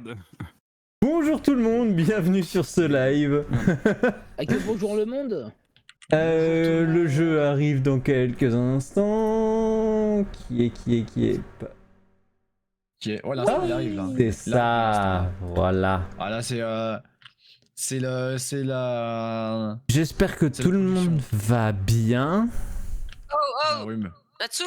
merde. Bonjour tout le monde, bienvenue sur ce live. Avec le bonjour le monde. Le jeu arrive dans quelques instants. Qui est Voilà, Ah, il arrive là. C'est ça, voilà. Ah là c'est la. J'espère que C'est tout la le monde production. va bien. J'ai un Oh, rhume. Natsu,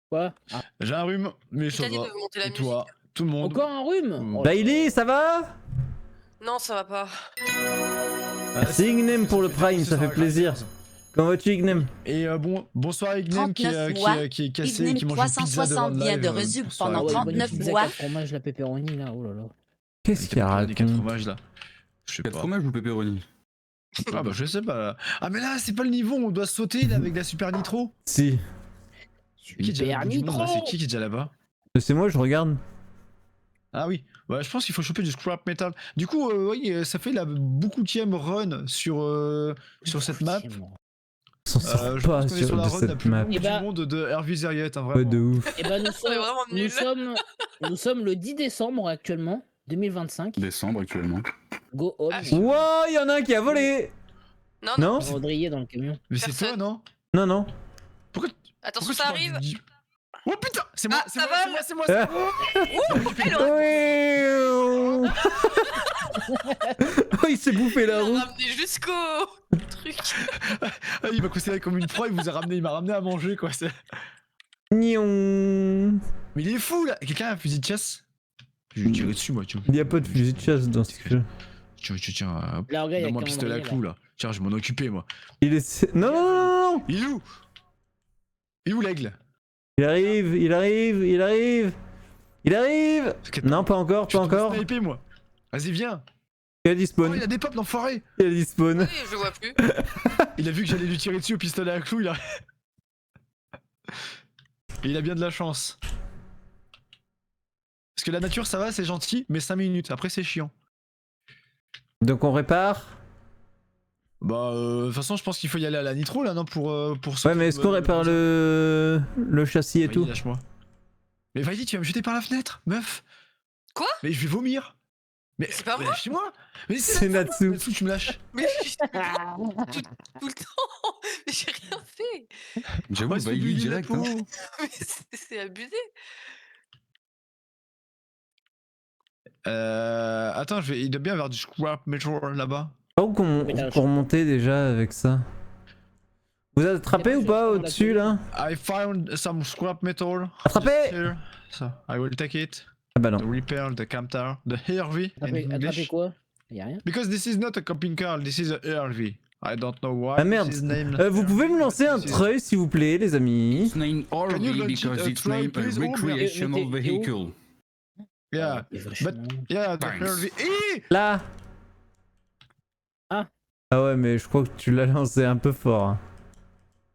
Quoi Ah, J'ai un rhume, mais je ça t'ai dit va. de monter la Et musique. toi, tout le monde. encore un rhume Mmh. Oh, Bailey, ça va? Non, ça va pas. Merci Ignem pour le Prime, ça fait plaisir. Comment vas-tu Ignem? Et bonsoir Ignem qui 39 mois. est cassé, Ignem qui mange une pizza devant 360 le vient live. de résume bonsoir. pendant ouais, 39 pizza mois. 4 fromages, la pepperoni là, oh là là. Qu'est-ce qu'il Les 4 raconte? fromages là. Je sais 4 pas. fromages ou pepperoni? Ah bah je sais pas là. Ah mais là c'est pas le niveau, on doit sauter là avec la super nitro. Si, Qui est déjà Super au bout du monde, là nitro. C'est qui est déjà là-bas? c'est moi, je regarde. Ah oui, ouais, je pense qu'il faut choper du scrap metal. Du coup, oui, ça fait la beaucoup-tième run sur cette map. On s'en sort Je pas pense qu'on est sur sur la de run la cette plus map. longue Eh du bah- monde de Hervé Zeriet, hein, Pas de vraiment. ouf. Et ben nous On est vraiment nuls. nous sommes le 10 décembre actuellement, 2025. Décembre actuellement. Go home. Ah, Wow, y en a un qui a volé. Non, Non? Rodrier dans le camion. Mais c'est Personne. toi, non? Non, non. attention, Pourquoi ça tu arrive. parles du- Oh putain! C'est moi, Ah, c'est ça moi, vole. c'est moi, c'est moi, c'est moi! Oh, il s'est bouffé la Il roue. m'a ramené jusqu'au truc. Ah, il m'a considéré comme une proie, il m'a ramené à manger, quoi. Nion. Mais il est fou, là! Quelqu'un a un fusil de chasse? Je vais lui tirer dessus, moi, tu vois. Il n'y a pas de fusil de chasse dans ce jeu. Tiens, hop. Là, regarde, il y a Donne-moi un qu'un pistolet à Rodrier, clous, là. Tiens, je vais m'en occuper, moi. Il est. Non, non, non, non. Il est où? Il est où l'aigle? Il arrive, il arrive, il arrive. Il arrive. Non, pas encore, Je pas suis tombé encore. sniper, moi. Vas-y, viens. Il a dit Oh, spawn. il a des pops, l'enfoiré. Il a dit spawn. Oui, je vois plus. Il a vu que j'allais lui tirer dessus au pistolet à clous, il a... Et il a bien de la chance. Parce que la nature, ça va, c'est gentil, mais 5 minutes, après c'est chiant. Donc on répare. Bah, de toute façon, je pense qu'il faut y aller à la nitro, là, non, pour Ouais, mais est-ce qu'on répare le châssis et Vas-y, tout? lâche-moi. Mais vas-y, tu vas me jeter par la fenêtre, meuf. Quoi? Mais je vais vomir. Mais C'est pas moi. lâchez-moi. Mais C'est Natsu. Natsu, tu me lâches. Mais je suis tout le temps. Mais j'ai rien fait. J'avoue, Oh, c'est Bailey Billy direct. la Hein. peau. Mais c'est abusé. Attends, il doit bien y avoir du scrap metal là-bas. Par où qu'on remontait déjà avec ça? Vous attrapez ou pas au-dessus là? I found some scrap metal. Attrapé! Just here. So, I will take it. Ah bah non. To repair the camper, the HRV in Attrapez English. quoi? Y'a rien. Because this is not a camping car, this is a HRV. I don't know why. Ah merde. This is named Vous pouvez me lancer un This is- treuil s'il vous plaît, les amis? It's named Can you RV launch it, because it's try, named a please? Oh, merde. recreational Mais t'es où? vehicle. Yeah, Et vachement. yeah, the Thanks. HRV. Eh! Là! Ah. Ah ouais, mais je crois que tu l'as lancé un peu fort. Hein.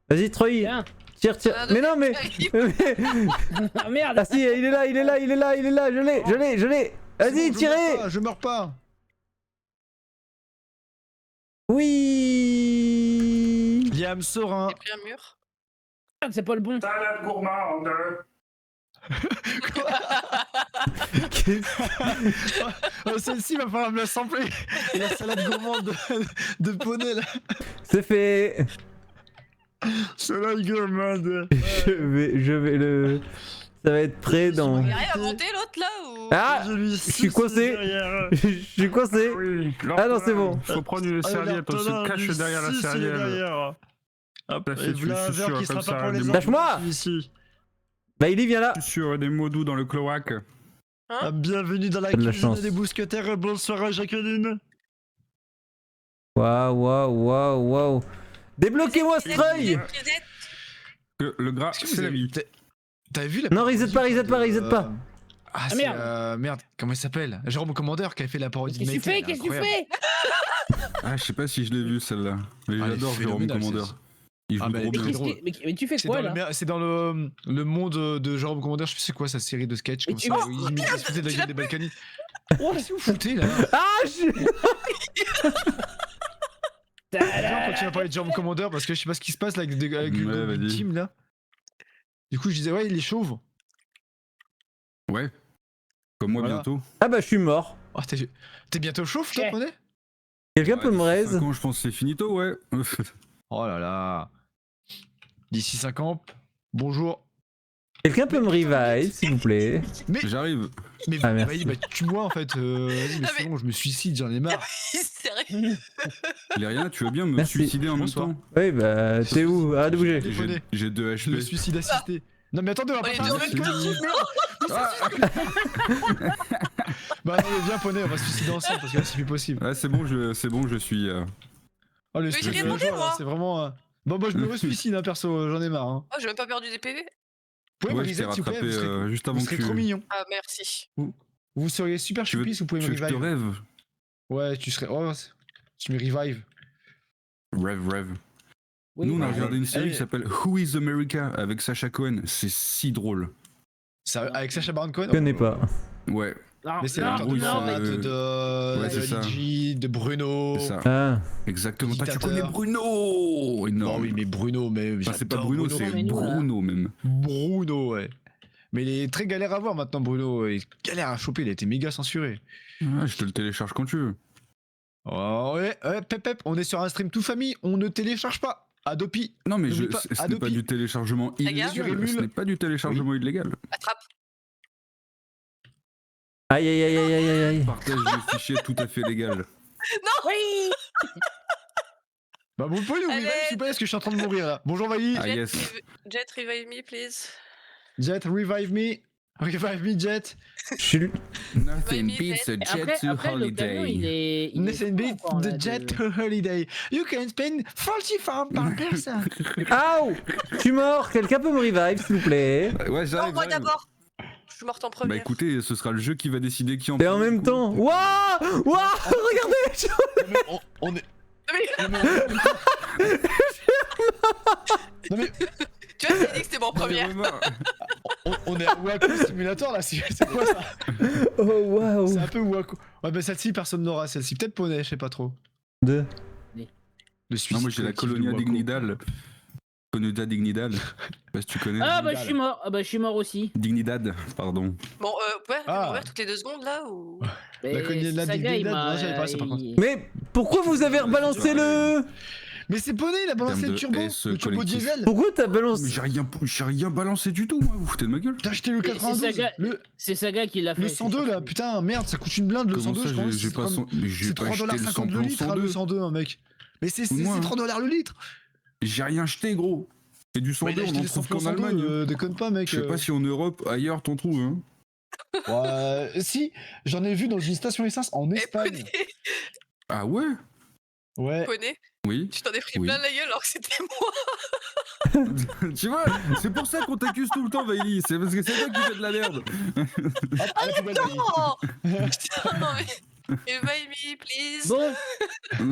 Vas-y, Troy! Tiens. Tire, tire! Ah, Mais non, mais. Ah merde. Ah si, il est là, il est là, il est là, il est là, je l'ai! C'est Vas-y, bon, tirez! Je meurs pas. Oui! Liam Sorin. J'ai pris un mur. C'est pas le bon. Salade gourmande. Oh, celle-ci va falloir me la sampler. Et la salade gourmande de poney là. C'est fait! Salade gourmande. Je vais le. Ça va être prêt dans. Il arrive à monter l'autre là ou... Ah! Je suis coincé! Je suis coincé! Oui. Ah non, c'est bon! Faut prendre une serviette, on se cache derrière la serviette. Hop, Ça fait et voilà un tu verre qui susurres sera comme pas ça, pour les des enfants. Lâche-moi. Ici. Bah, il vient là! Sur des mots doux dans le cloaque. Ah, bienvenue dans la T'as de la cuisine chance. des Bousquetaires. Bonsoir à Jacqueline. Waouh, waouh, waouh, waouh! Débloquez-moi ce treuil! Le gras, Est-ce que vous c'est la avez- vie. T'avais vu la Non, reset pas, parodie reset pas, reset pas. Ah, Ah, c'est merde. merde, comment il s'appelle? Jérôme Commandeur qui avait fait la parodie Qu'est-ce de que tu Maytag, fais? Qu'est-ce que tu incroyable. fais? Ah, je sais pas si je l'ai vu celle-là. Mais Ah, elle est j'adore Jérôme phénoménale, Commandeur. celle-ci. Il joue Ah, bah, trop elle est bien. très Qu'est-ce drôle. mais tu fais C'est quoi dans, là? c'est dans le monde de Jérôme Commandeur, je sais c'est quoi sa série de sketchs Mais comme tu- ça. Oh, Il se foutait de la gueule des Balkany. Oh, Qu'est-ce que vous foutez là? Ah! Je... Genre, quand tu vas parler de Jérôme Commandeur, parce que je sais pas ce qui se passe là avec, avec Ouais, le vas-y. team là. Du coup, je disais, ouais, il est chauve. Ouais. Comme moi Voilà. bientôt. Ah bah je suis mort. Oh, t'es bientôt chauffe, toi, Ok. Poney? Quelqu'un peut me D'ici raise? 5 ans, je pense que c'est finito, ouais. Oh là là. D'ici 5 ans, bonjour. Quelqu'un peut me revive, s'il vous plaît? J'arrive. Mais Ah, merci. vas-y, bah tue-moi en fait. Vas-y, mais Ah, c'est mais- bon, je me suicide, j'en ai marre. Sérieux. Léria, tu veux bien me Merci. suicider en même Bonsoir. temps? Oui, bah t'es où? Arrête de bouger. J'ai 2 HP. Le suicide assisté. Non mais attendez, on va pas est faire deux un en même truc temps. collectif, merde. Bah non, mais viens Poney, on va se suicider ensemble parce que là c'est plus possible. Ouais, c'est bon, je suis. Oh le Mais stress j'ai de la répondu, joie, là, moi. c'est vraiment... Bon bah je me re-suicide hein, perso, j'en ai marre. Hein. Oh, j'ai même pas perdu des PV. Vous pouvez me Ouais, je t'ai reset s'il vous plaît, rattrapé vous serez, juste vous avant serez que trop tu. mignon. Ah, merci. Vous seriez super Tu veux, choupi si vous pouvez tu me veux que je te revive. rêve? Ouais, tu serais... Oh, tu me revive. Rêve. Oui, Nous, on a bah, regardé une série Allez. qui s'appelle Who is America avec Sacha Cohen. C'est si drôle. Ça, avec Sacha Baron Cohen Je connais pas. Ouais, non, Mais c'est non, l'acteur de oui, non, c'est- mais- de Ouais, c'est ça. Luigi, de Bruno. c'est ça. Ah, Exactement. Toi, tu Dictateur. connais Bruno! Bah Énorme. oui, mais Bruno, mais Enfin, c'est pas j'adore Bruno, c'est mais nous, là. Bruno même. Bruno, ouais. Mais il est très galère à voir maintenant, Bruno. Il galère à choper, il a été méga censuré. Ouais, je te le télécharge quand tu veux. Oh, ouais, pep, on est sur un stream tout famille, on ne télécharge pas. Adopi. Non, mais N'oublie pas, ce n'est pas Adopi. du téléchargement Regarde. illégal. Ce n'est pas du téléchargement illégal. Attrape. aïe aïe aïe aïe aïe aïe. Partage des fichiers tout à fait légal. Oui. Bah, vous pouvez nous Allez. revive, s'il vous plaît, parce que je suis en train de mourir là. Bonjour, Vali. Ah, Jet, yes. Jet, revive me, please. Jet, revive me. Revive me, Jet. Je suis... Nothing Oui, beats a Et jet Après, to après le camion, il holiday. est. il est Nothing fou beats encore, là, the jet de- to holiday. You can spend 40 francs par personne. Aouh! Je suis mort! Quelqu'un peut me revive, s'il vous plaît? Ouais, Non, j'arrive. moi j'arrive. d'abord. Je suis morte en premier. Bah écoutez, ce sera le jeu qui va décider qui en Et en prend même le coup. temps... Waouh! Waouh! Regardez! On est. Mais- Non mais Tu vois, t'as dit que c'était mon Non, mais premier. vraiment. on est à Waco Simulator là, c'est quoi ça? Oh waouh! C'est un peu Waco. Ouais, bah celle-ci, personne n'aura celle-ci. Peut-être Poney, je sais pas trop. Deux. Le suicide Non, moi j'ai la collectif de Colonia Waco. Dignidad. Colonia Dignidad. Je sais pas si tu connais. Ah bah je suis mort. Ah bah je suis mort aussi. Dignidad, pardon. Bon, vous pouvez arrêter de Ah. mourir toutes les 2 secondes là ou. Mais cogné de la Saga, il Dignidad, m'a- non, j'avais pas ça, par contre. il- Mais pourquoi vous avez rebalancé le... Mais c'est Poney, il a balancé Terme le de turbo, S le turbo collectif. diesel. Pourquoi t'as Mais balancé... j'ai rien balancé du tout, moi. Vous foutez de ma gueule. T'as acheté le C'est 92, Saga- C'est Saga qui l'a fait. le je suis 102 là, sûr. putain, merde, ça coûte une blinde le Comment 102, ça, je pense. j'ai pas son- mais j'ai C'est pas acheté le 3,50$ le samplon litre, hein, le 102, hein, mec. Mais c'est Moi, hein. 3$ le litre. J'ai rien acheté, gros. C'est du Bah, il 102, a on acheté en les trouve samplons qu'en 102, Allemagne. déconne pas, mec. Je sais pas si en Europe, ailleurs, t'en trouves. Hein. Si, j'en ai vu dans une station essence en Eh, Espagne. Poney, Ah ouais? Ouais. Poney, Oui. tu t'en es pris Oui. plein la gueule alors que c'était moi. Tu vois, c'est pour ça qu'on t'accuse tout le temps, Vaili. C'est parce que c'est toi qui fais de la merde. Hop, à la poubelle, Valérie. Oh putain, non mais. Revive me, please. Bon.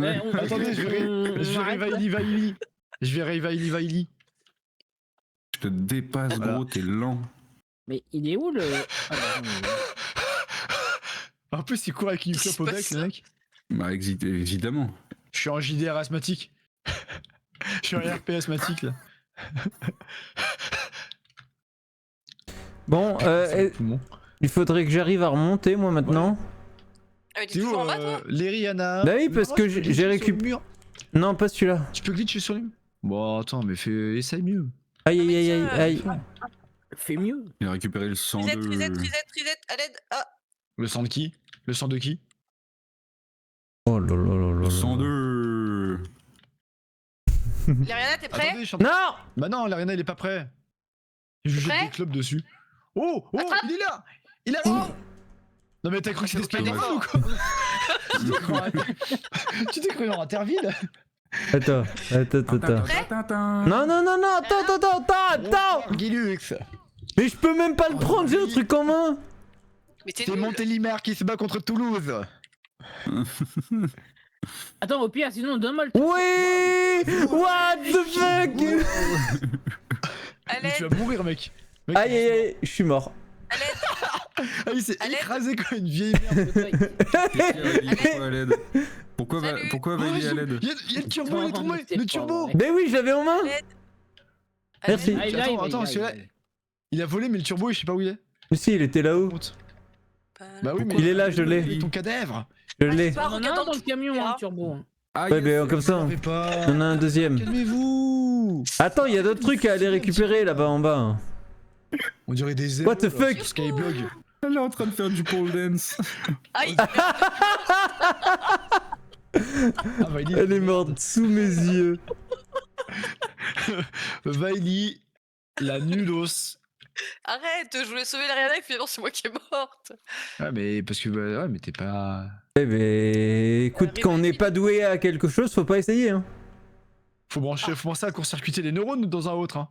Ouais. ouais, on- Attendez, je vais arrête, là. Vaili. Je vais Vaili. Je te dépasse, Voilà. gros, t'es lent. Mais il est où le. Ah, bah, non, En plus, il court avec une Qu'est-ce clope au qui bec, se le passe mec. Bah, évidemment. Je suis en JDR asthmatique. Je suis en RP asthmatique là. Bon, Bon. il faudrait que j'arrive à remonter, moi, maintenant. Ah, mais t'es C'est où toujours en bas toi L'Eriana? Bah oui, parce Non, que tu peux j'ai glitcher sur le récup- mur. Non, pas celui-là. Tu peux glitcher sur les murs. Bon, attends, mais essaye mieux. Aïe, Non, aïe, mais aïe, aïe, tiens, aïe. Fais mieux. Il a récupéré le Reset, 102. reset, à l'aide. Ah, Le sang de qui? Le sang de qui? Oh là là là là Le là. 102. Lariana, t'es prêt Attendez, je suis en- Non! Bah non, l'Arena il est pas prêt. Je jette Prêt des clubs dessus. Oh, Attrape. il est là. Il est là. Non mais t'as cru que c'était Aucun Spider-Man ou quoi? Tu t'es cru en Interville? Attends. Non, non, non, non, attends! Gilux. Mais je peux même pas le prendre, j'ai un truc en main! Mais t'es C'est nul. Montélimar qui se bat contre Toulouse. Attends, au pire, sinon donne-moi le. Oui! What the fuck? À Mais tu l'aide, vas mourir mec. Mec, Aïe, aïe, aïe, je suis mort. à l'aide. Ah, il s'est À l'aide. écrasé comme une vieille merde. Pourquoi à l'aide? Pourquoi Salut. Vaili à Oh, l'aide? il y a le turbo, il est tombé. Le turbo. Mais oui, je l'avais en main! À Merci. l'aide. Ah, il Attends, arrive, attends, il celui-là, arrive. il a volé mais le turbo je sais pas où il est. Mais si, il était là-haut. Honte. Bah oui, mais Il est là, je l'ai. Ton cadavre. Je l'ai. Pas, On en a regarde un dans le le camion, trou, hein, hein. Turbo. Ah, Ouais, yes. mais comme ça. Vous savez pas. On a un deuxième. Calmez-vous. Attends, il y a d'autres trucs à aller récupérer là-bas en bas. On dirait des zéros. What the là, fuck sur Skyblog. Elle est en train de faire du pole dance. Aïe. Ah, Vaili. Elle est morte sous mes yeux. Vaili, la nulos. Arrête, je voulais sauver l'Ariana et finalement c'est moi qui est morte. Ah, mais parce que, bah, ouais, mais t'es pas. Eh ben, écoute, quand on n'est pas doué à quelque chose, faut pas essayer. Hein. Faut penser à court-circuiter les neurones dans un autre. Hein.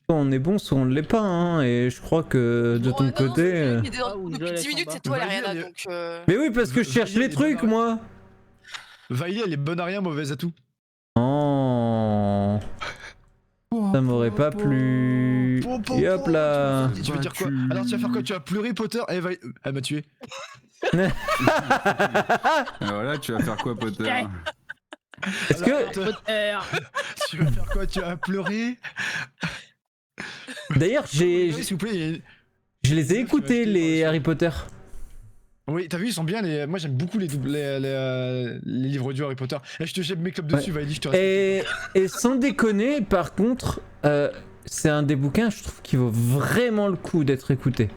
Soit on est bon, soit on l'est pas. Hein. Et je crois que de Oh, ton non, côté. c'est lui qui était Ah, ou je depuis laisse 10 en minutes, bas. c'est toi Vas-y, l'Ariana allez. donc. Mais oui, parce que je cherche les trucs, moi. Vaili, elle est bonne à rien, mauvaise à tout. Oh, ça m'aurait pas plu. Et hop là. Tu veux dire quoi? Alors tu vas faire quoi? Tu vas pleurer, Potter? Elle m'a tué. Alors là, tu vas faire quoi, Potter? Est-ce que. Potter. Tu vas faire quoi? Tu vas pleurer? D'ailleurs, Oui, s'il vous plaît. je les ai écoutés, les Harry Potter. Oui, t'as vu, ils sont bien. Moi, j'aime beaucoup les livres du Harry Potter. Et je te jette mes clubs dessus, Vaili, je te respecte. Et sans déconner, par contre, c'est un des bouquins, je trouve, qui vaut vraiment le coup d'être écouté.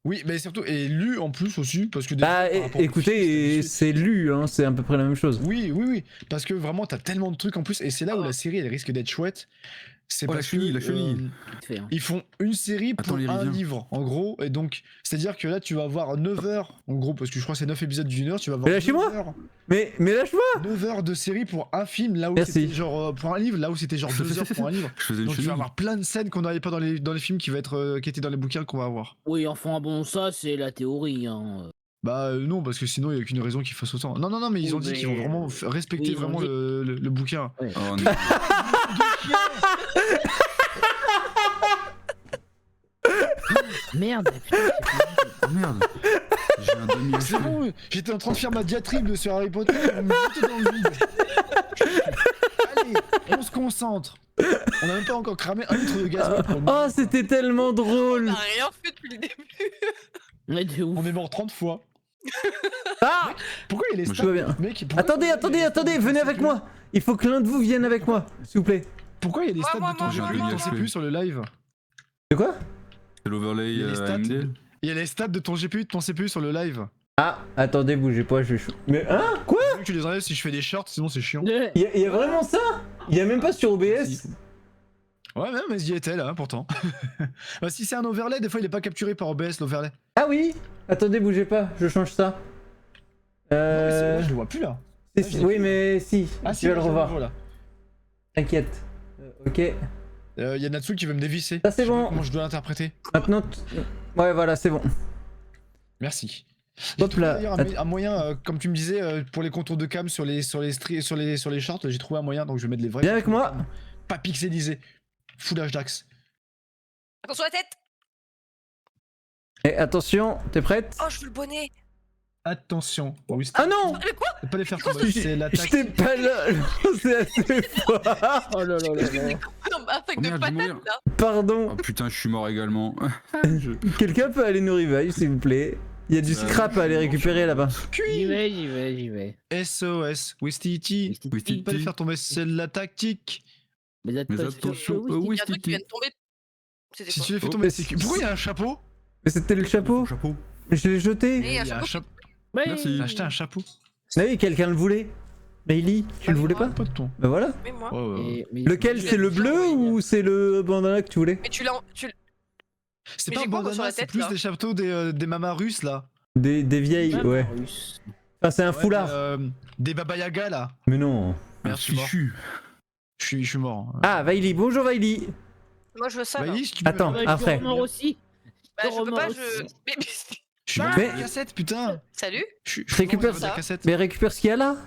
Oui, mais surtout, et lu en plus aussi, parce que... Bah, par rapport au écoutez, film, c'est lu, hein, c'est à peu près la même chose. Oui, parce que vraiment, t'as tellement de trucs en plus, et c'est là où la série, elle risque d'être chouette. C'est Oh, la parce chenille, que, la chenille. Vite fait, hein. ils font une série Attends, pour les un rivières. livre, en gros, et donc, c'est-à-dire que là, tu vas avoir 9 heures, en gros, parce que je crois que c'est 9 épisodes d'une heure, tu vas avoir Mais lâchez-moi 9 heures, Mais lâche-moi 9 heures de série pour un film, là où Merci. c'était genre, pour un livre, là où c'était genre 2 heures pour un livre. Je faisais une Donc tu vas chenille. avoir plein de scènes qu'on n'avait pas dans les films qui étaient dans les bouquins qu'on va avoir. Oui, enfin bon, ça c'est la théorie. Hein. Bah non, parce que sinon il n'y a aucune raison qu'ils fassent autant. Non, mais ils Oui, ont dit qu'ils vont mais- vraiment respecter Oui, ils ont vraiment dit- le bouquin. Ouais. Oh non. Merde, putain, Oh merde. J'ai un demi C'est bon, j'étais en train de faire ma diatribe sur Harry Potter, vous me jetez dans le vide. Allez, on se concentre. On n'a même pas encore cramé un litre de gaz. Oh, c'était tellement drôle T'as rien fait depuis le début. Ouais, de ouf. On est mort 30 fois. Ah Pourquoi il y a les Moi, stats, je vois bien. mec, pourquoi Attendez, il y a les stats de ton venez avec CPU? moi. Il faut que l'un de vous vienne avec moi, s'il vous plaît. Pourquoi il y a des stats Moi, de ton moi, GPU moi, et de ton moi. CPU sur le live? De quoi C'est l'overlay Il y a les stats. AMD. Il y a les stats de ton GPU et de ton CPU sur le live. Ah, attendez, bougez pas, je suis chaud. Mais hein quoi Je veux que tu les enlèves si je fais des shorts, sinon c'est chiant. Ouais. Il y a vraiment ça Il y a même pas sur OBS Ouais, mais j'y étais là, pourtant. Bah, si c'est un overlay, des fois il est pas capturé par OBS l'overlay. Ah oui Attendez, bougez pas, je change ça. Non, mais là, je le vois plus là. Oui, mais si, Ah, tu vas le je revoir. vois, là. T'inquiète. Ok. Y a Natsu qui veut me dévisser. Ça, c'est Je sais pas bon. Comment je dois l'interpréter? Maintenant. Ouais, voilà, c'est bon. Merci. Hop là. D'ailleurs, un moyen, comme tu me disais, pour les contours de cam sur les shorts, j'ai trouvé un moyen, donc je vais mettre les vrais. Viens avec contours de moi. cam. Pas pixelisé. Full HDAX. Attention à la tête. Et attention, t'es prête Oh, je veux le bonnet. Attention. Oui, Ah non Mais quoi? pas les faire tomber, c'est l'attaque. J'étais pas là. C'est assez fort. Oh là là là là. Non, mais avec Oh, de merde, je vais mourir. patates là. Pardon. Oh putain, je suis mort également. Quelqu'un peut aller nous revive, s'il vous plaît. Il y a du scrap à aller récupérer là-bas. J'y vais. SOS. Wistiti. Wistiti. Pas les faire tomber, c'est la tactique. Mais Mais attention, oui, Il y a un truc qui vient de tomber. C'était Si quoi? tu les fais Oh, tomber, mais c'est si- Pourquoi il y a un chapeau? Mais c'était le chapeau. Chapeau. Je l'ai jeté. Et il y a un Il y a un chapeau. chapeau. Ouais. Merci. J'ai acheté un chapeau. Ah oui, quelqu'un le voulait. Bailey, tu le voulais pas Pas de ton. Bah voilà. Mais moi. Mais- Lequel, c'est le bleu ou c'est le bandana que tu voulais? Mais tu l'as. C'est Mais pas un j'ai quoi, moi, sur bandana, la c'est tête, plus là des chapeaux des mamas russes là. Des vieilles, Maman ouais. russe. Enfin, c'est un Ouais, foulard. des Baba Yaga là. Mais non. Un Merde, je suis mort. fichu. Je suis mort. Ah, Vailey, bonjour Vailey. Moi, je veux ça. là. Vas-y, si tu peux- Attends, Ouais, je après. suis remords aussi. Bah, je peux pas, remords je. aussi. Mais- Je suis mort Mais- dans la cassette, putain. Salut. Je Récupère mort dans la ça. cassette. Mais récupère ce qu'il y a là.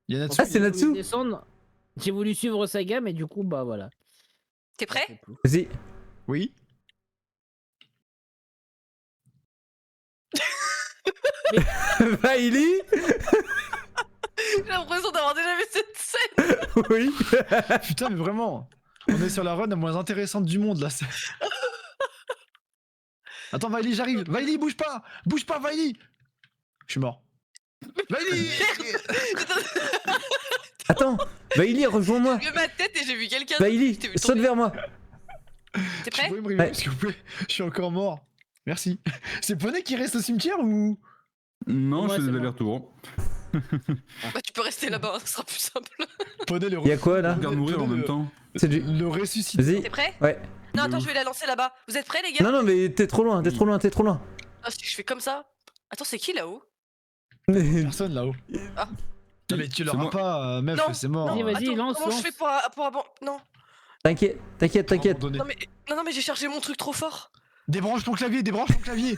Il y a Natsu. Ah, c'est là-dessous. J'ai voulu suivre sa gamme et du coup, bah voilà. T'es prêt? Vas-y. Oui. Vailey. J'ai l'impression d'avoir déjà vu cette scène. Oui. Putain, mais vraiment. On est sur la run la moins intéressante du monde là. Attends, Vaili, j'arrive. Vaili, bouge pas. Bouge pas, Vaili. Je suis mort. Vaili. Attends, Vaili, rejoins-moi. J'ai vu ma tête et j'ai vu quelqu'un. Vaili, Je t'ai vu saute tomber. vers moi. T'es Tu prêt? pouvez me réveiller, Ouais. s'il vous plaît. Je suis encore mort. Merci. C'est Poney qui reste au cimetière ou? Non, Ouais, je fais c'est des bon. allers-retours. Bah, tu peux rester là-bas, hein, ce sera plus simple. Poney le. Y'a quoi là? Regarde mourir en même temps. C'est du- Le ressuscité. Vas-y. T'es prêt? Ouais. Non, De attends, ouf. je vais la lancer là-bas. Vous êtes prêts, les gars? Non, non, mais t'es trop loin, t'es trop loin, t'es trop loin. Ah, si je fais comme ça. Attends, c'est qui là-haut? Personne là-haut. Ah. Non, mais tu C'est l'auras moi. pas, meuf, Non, c'est mort. Vas-y, vas-y, Attends, lance, comment je lance. fais pour Non, T'inquiète, t'inquiète, t'inquiète. Abandonné. non, mais j'ai chargé mon truc trop fort. Débranche ton clavier, débranche ton clavier.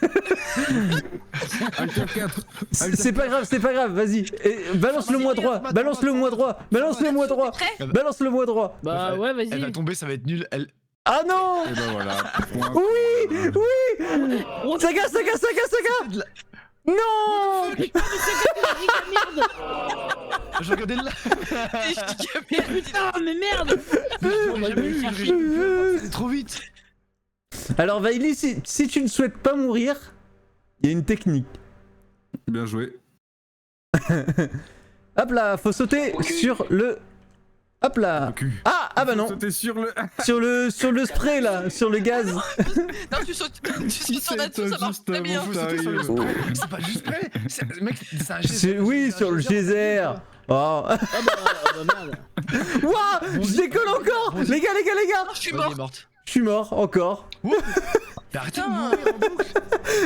Alter 4. C'est pas grave, c'est pas grave, vas-y. Et balance-le-moi droit, balance-le-moi droit, balance-le-moi droit, T'es prêt? balance-le-moi droit. Bah ouais, Elle va vas-y. tomber, ça va être nul. Elle... Ah non! Et ben voilà. Point. Oui, oui! Saga, saga, saga, saga! de la- Non! Merde. Je regardais là. Je dis que merde, Putain, mais merde. On va le chercher. C'est trop vite. Alors Vaili, si tu ne souhaites pas mourir, il y a une technique. Bien joué. Hop là, faut sauter sur le... Hop là. Au cul. Ah bah non, Sauter sur le. sur le spray là, sur le gaz. Non, tu sautes sur là-dessous, ça marche très bien. Faut sauter sur le T'arrives. spray. C'est pas juste prêt. Mec, c'est un geyser. Oui, sur le geyser. Oh. Ah bah merde. Ouah, je décolle encore. Les gars, Je suis Elle mort. est morte. je suis mort encore. Mais arrêtez de mourir en boucle.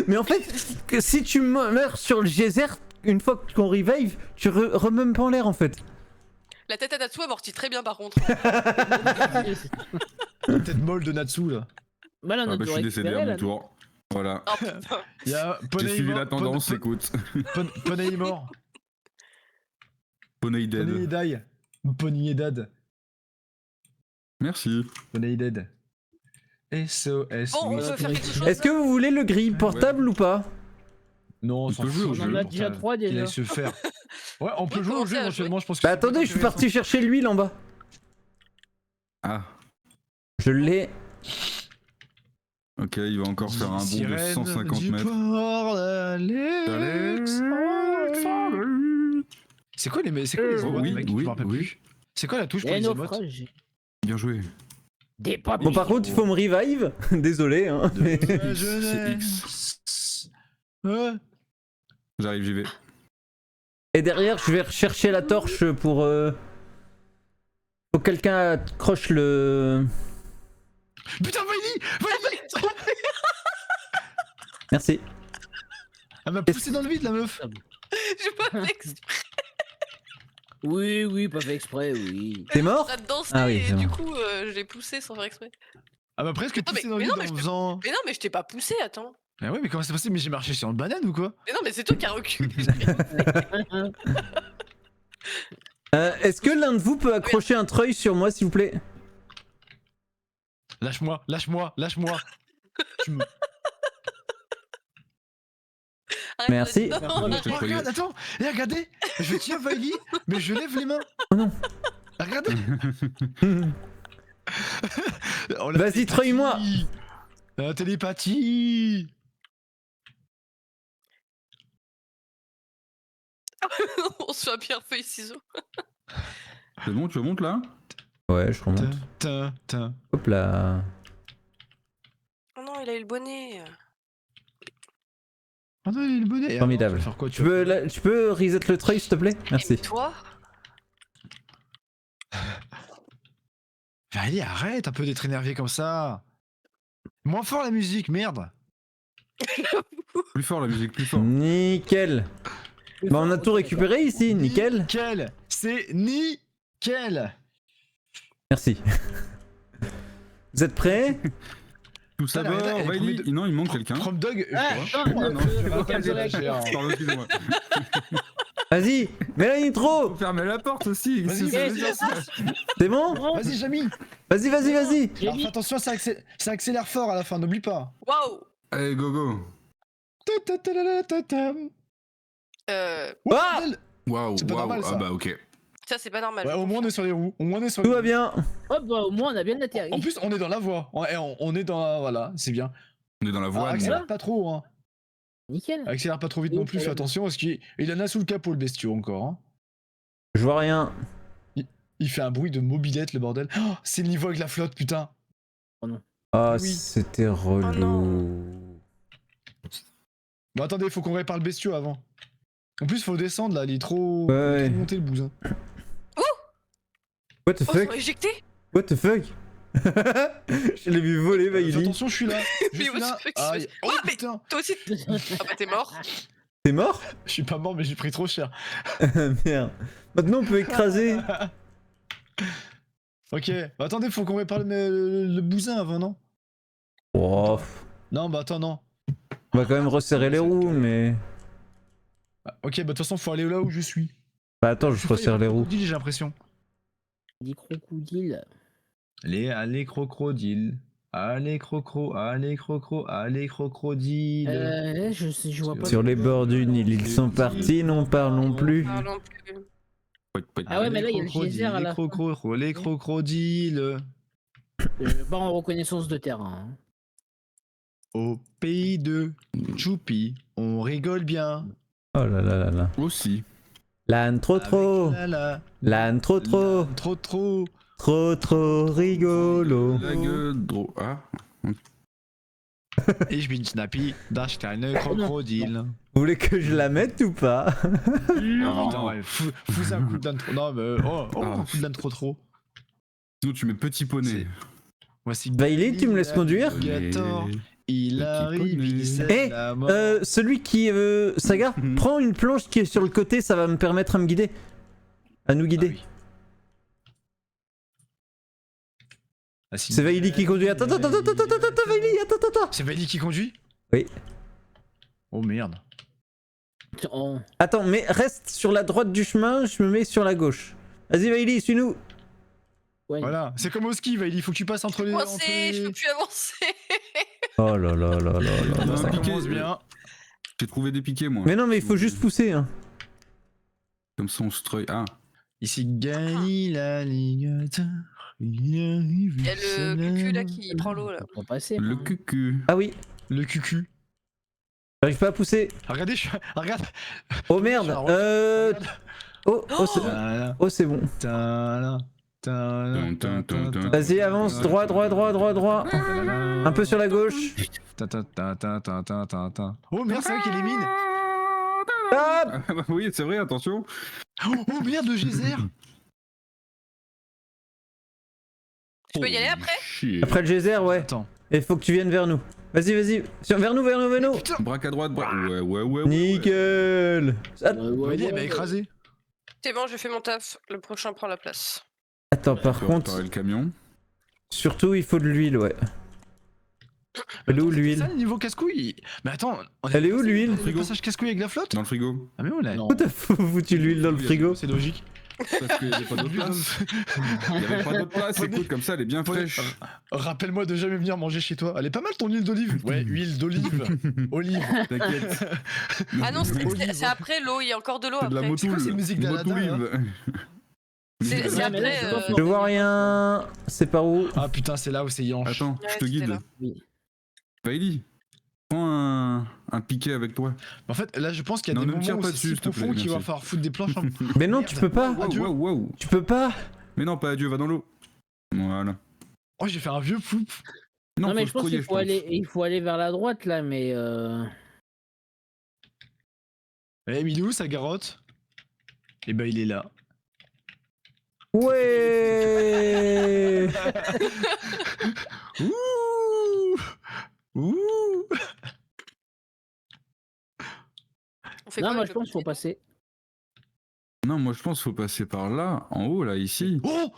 Mais en fait, que si tu meurs sur le geyser, une fois qu'on revive, tu remets pas en l'air en fait. La tête à Natsu amortit très bien par contre. La tête molle de Natsu là. Bah là, on Ah a bah dû je suis décédé récupérer à là. mon tour. Voilà. Oh putain. Il y a J'ai Poney est suivi mort. la tendance, écoute. Poney est mort. Poney Poney est dead. die. Poney est dead. Merci. Poney est dead. SOS. Bon, on oui. peut faire quelque chose. Est-ce que vous voulez le grill portable ou pas? Non, On on s'en peut jouer fout. au du jeu. On en a jeu, déjà pour 3 qu'il déjà. aille se faire. Ouais, on peut Oui, jouer au commencez jeu à éventuellement, je pense que Bah c'est attendez, je suis intéressant. parti chercher l'huile en bas. Ah. Je l'ai. Ok, il va encore faire un bond de Sirène 150 du mètres. port d'Alex. C'est quoi les Oh, emotes, oui, mec? Je oui, me rappelle oui. plus. C'est quoi la touche pour Et les emotes? naufrage. Bien joué. Des papillons. Bon par contre, il faut me revive. Désolé. Hein, mais- La C'est jeunesse. Ouais. J'arrive, j'y vais. Et derrière, je vais rechercher la torche pour... Faut que quelqu'un accroche le... Putain, Vaili! Merci. Elle m'a poussé dans le vide, la meuf. J'ai pas fait exprès Oui, pas fait exprès, oui. T'es mort? de danser Ah oui, et c'est du bon. coup je l'ai poussé sans faire exprès. Elle m'a presque Non, mais- poussé dans le mais vide non, mais en je te- faisant... Mais non, mais je t'ai pas poussé, attends. Ah ouais, mais comment c'est possible? Mais j'ai marché sur une banane ou quoi? Mais non, mais c'est toi qui as reculé. Est-ce que l'un de vous peut accrocher un treuil sur moi, s'il vous plaît? Lâche-moi, lâche-moi, lâche-moi. Tu me- Arrête, Merci. non. Je te Oh, croyais. regarde, attends, et regardez, je tiens Vaili, mais je lève les mains. Oh non. Regardez. Oh, la Vas-y, télépathie. treuille-moi. La télépathie. On se fait un pierre feuille ciseaux. C'est bon, tu remontes là? Ouais, je remonte. Tin. Hop là. Oh non, il a eu le bonnet. Oh non, il est le bonnet. Formidable. Alors, tu vas faire quoi, Tu peux reset le treuil, s'il te plaît? Merci. Et toi? Vaili, arrête un peu d'être énervé comme ça. Moins fort la musique, merde. Plus fort la musique, plus fort. Nickel. Bah on a tout récupéré ici, nickel. Nickel. C'est nickel. Merci. Vous êtes prêts? Tout ça Elle a- elle d'abord, est Vaili. combien de- Non, il manque quelqu'un. From Dog. Ah, Ah non, le Ah, vocabulaire. j'ai lâché, hein. Pardon, excusez-moi. Vas-y, mets la Faut nitro. fermer la porte aussi. Vas-y, c'est- vas-y, c'est- C'est bon? Vas-y, Jamy. Vas-y. J'ai Alors, mis. fais attention, ça accélère fort à la fin, n'oublie pas. Waouh! Allez, go go. Euh, Ah, Waouh, C'est pas waouh. normal, ça. Ah bah ok. ça c'est pas normal. Ouais, au moins on est sur les roues. Au moins on est sur tout les va roues. bien. Hop, bah, au moins on a bien atterri. En plus, on est dans la voie. On est dans. Voilà, c'est bien. On est dans la voile. Accélère pas trop, hein. Nickel. Accélère pas trop vite Oui, non plus, fais oui. attention parce qu'il en a sous le capot le bestiau encore. Hein. Je vois rien. Il fait un bruit de mobilette le bordel. Oh, c'est le niveau avec la flotte, putain. Ah, Oui. c'était relou. non. Bon, attendez, faut qu'on répare le bestiau avant. En plus, faut descendre là, il est trop. Ouais. Il est trop monté le bousin. What the Oh, fuck? sont éjectés. What the fuck? Je l'ai vu voler, Fais Bailey. attention, je suis là. Je Mais suis what là. the fuck, Aïe. Oh Ah, mais- putain. Toi aussi. Ah bah t'es mort. T'es mort? Je suis pas mort, mais j'ai pris trop cher. Merde. Maintenant, on peut écraser. Ok. Bah, attendez, faut qu'on répare le bousin avant, non? Oh, Non, bah attends, non. on va quand même resserrer les roues, mais. Ah, ok, bah de toute façon, faut aller là où je suis. Bah attends, je resserre les roues. J'ai l'impression. Des crocodiles. Allez, crocodile. Allez, allez, crocodile. Je vois pas. Sur les bords du Nil, ils sont partis, n'en parlons plus. Parlons plus. Ah ouais, mais là, il y a le geyser à la fin. Les crocodiles. Pas en reconnaissance de terrain. Hein. Au pays de Choupi, on rigole bien. Oh là là là là. Aussi. L'âne trop trop. Avec la L'âne trop trop. Trop. Trop trop rigolo. La gueule drôle. Ah. Ich bin Snappy, das kleine crocodile. Vous voulez que je la mette ou pas? Non. Putain, ouais, fous un coup de l'âne trop. Non, mais un coup de l'âne trop. Sinon, tu mets petit poney. C'est- Voici. Bailey, tu me laisses conduire? Alligator, il Petit arrive, poney. il sait Eh, la mort. Celui qui... Saga, Mhm. prends une planche qui est sur le côté, ça va me permettre à me guider. À nous guider. Ah oui. Ah, si. C'est Bailey qui conduit. Attends, Bailey, attends. C'est Bailey qui conduit? Oui. Oh merde. Oh. Attends, mais reste sur la droite du chemin, je me mets sur la gauche. Vas-y Bailey, suis-nous. Ouais. Voilà, c'est comme au ski, Bailey, il faut que tu passes entre les. Coincé, je peux plus avancer. Oh là là là là là là. Ça Piqué, commence bien. J'ai trouvé des piquets, moi. Mais non, mais il faut juste pousser. Hein. Comme ça, on se treuille. Ah. Ici, Gali l'alligator. Il arrive. Il y a le cucu là qui prend l'eau là. On va passer. Le hein. cucu. Ah oui, Le cucu. j'arrive pas à pousser. Regardez, regarde. Oh merde. Regarde. Oh, c'est bon. Vas-y, avance, droit. Un peu sur la gauche. Oh merde, c'est vrai qu'il y a les mines. Ah Ah, bah oui, c'est vrai, attention. Oh merde, le geyser. Je peux y aller après? Chier. Après le geyser, ouais. Attends. Il faut que tu viennes vers nous. Vas-y. Vers nous. Putain. Braque à droite, ouais. Nickel. Ah, Bailey, elle m'a écrasé. C'est bon, j'ai fait mon taf. Le prochain prend la place. Attends, par Faut contre, réparer le camion. surtout il faut de l'huile, ouais. Elle est où Ça, l'huile? le niveau casse-couille. Mais attends, Elle est où l'huile? Le passage casse-couille avec la flotte? Dans le frigo. Ah mais on l'a. Non. Où t'as foutu l'huile dans le frigo? C'est logique. Parce qu'il n'y avait pas d'autre place. Il n'y avait pas d'autre place. Écoute, comme ça, elle est bien fraîche. Rappelle-moi de jamais venir manger chez toi. Elle est pas mal ton huile d'olive. Ouais, huile d'olive. Olive. T'inquiète. Ah non, Olive. c'est après l'eau, il y a encore de l'eau C'est de la après. C'est quoi cette musique d'Aladin, Motoulive. C'est Ouais, après. mais là, c'est pas Je vois rien. C'est par où? Ah putain, c'est là où c'est Yanche. Attends, je te Ouais, c'était guide. là. Bailey, prends un piquet avec toi. En fait, là, je pense qu'il y a Non, des ne me tire moments où pas c'est dessus, si s'il te plaît, profond qu'il va merci. falloir foutre des planches en... Mais non, tu peux pas. Adieu. Wow. Tu peux pas. Mais non, pas adieu, va dans l'eau. Voilà. Oh, j'ai fait un vieux poup. Non, mais faut je pense se qu'il trouiller, il faut aller vers la droite là, mais Eh, il est où sa garotte? Eh ben, il est là. Ouais. Ouh. Ouh. On fait non, quoi moi avec je le pense qu'il faut petit passer. Non, moi je pense qu'il faut passer par là, en haut, là, ici. Oh.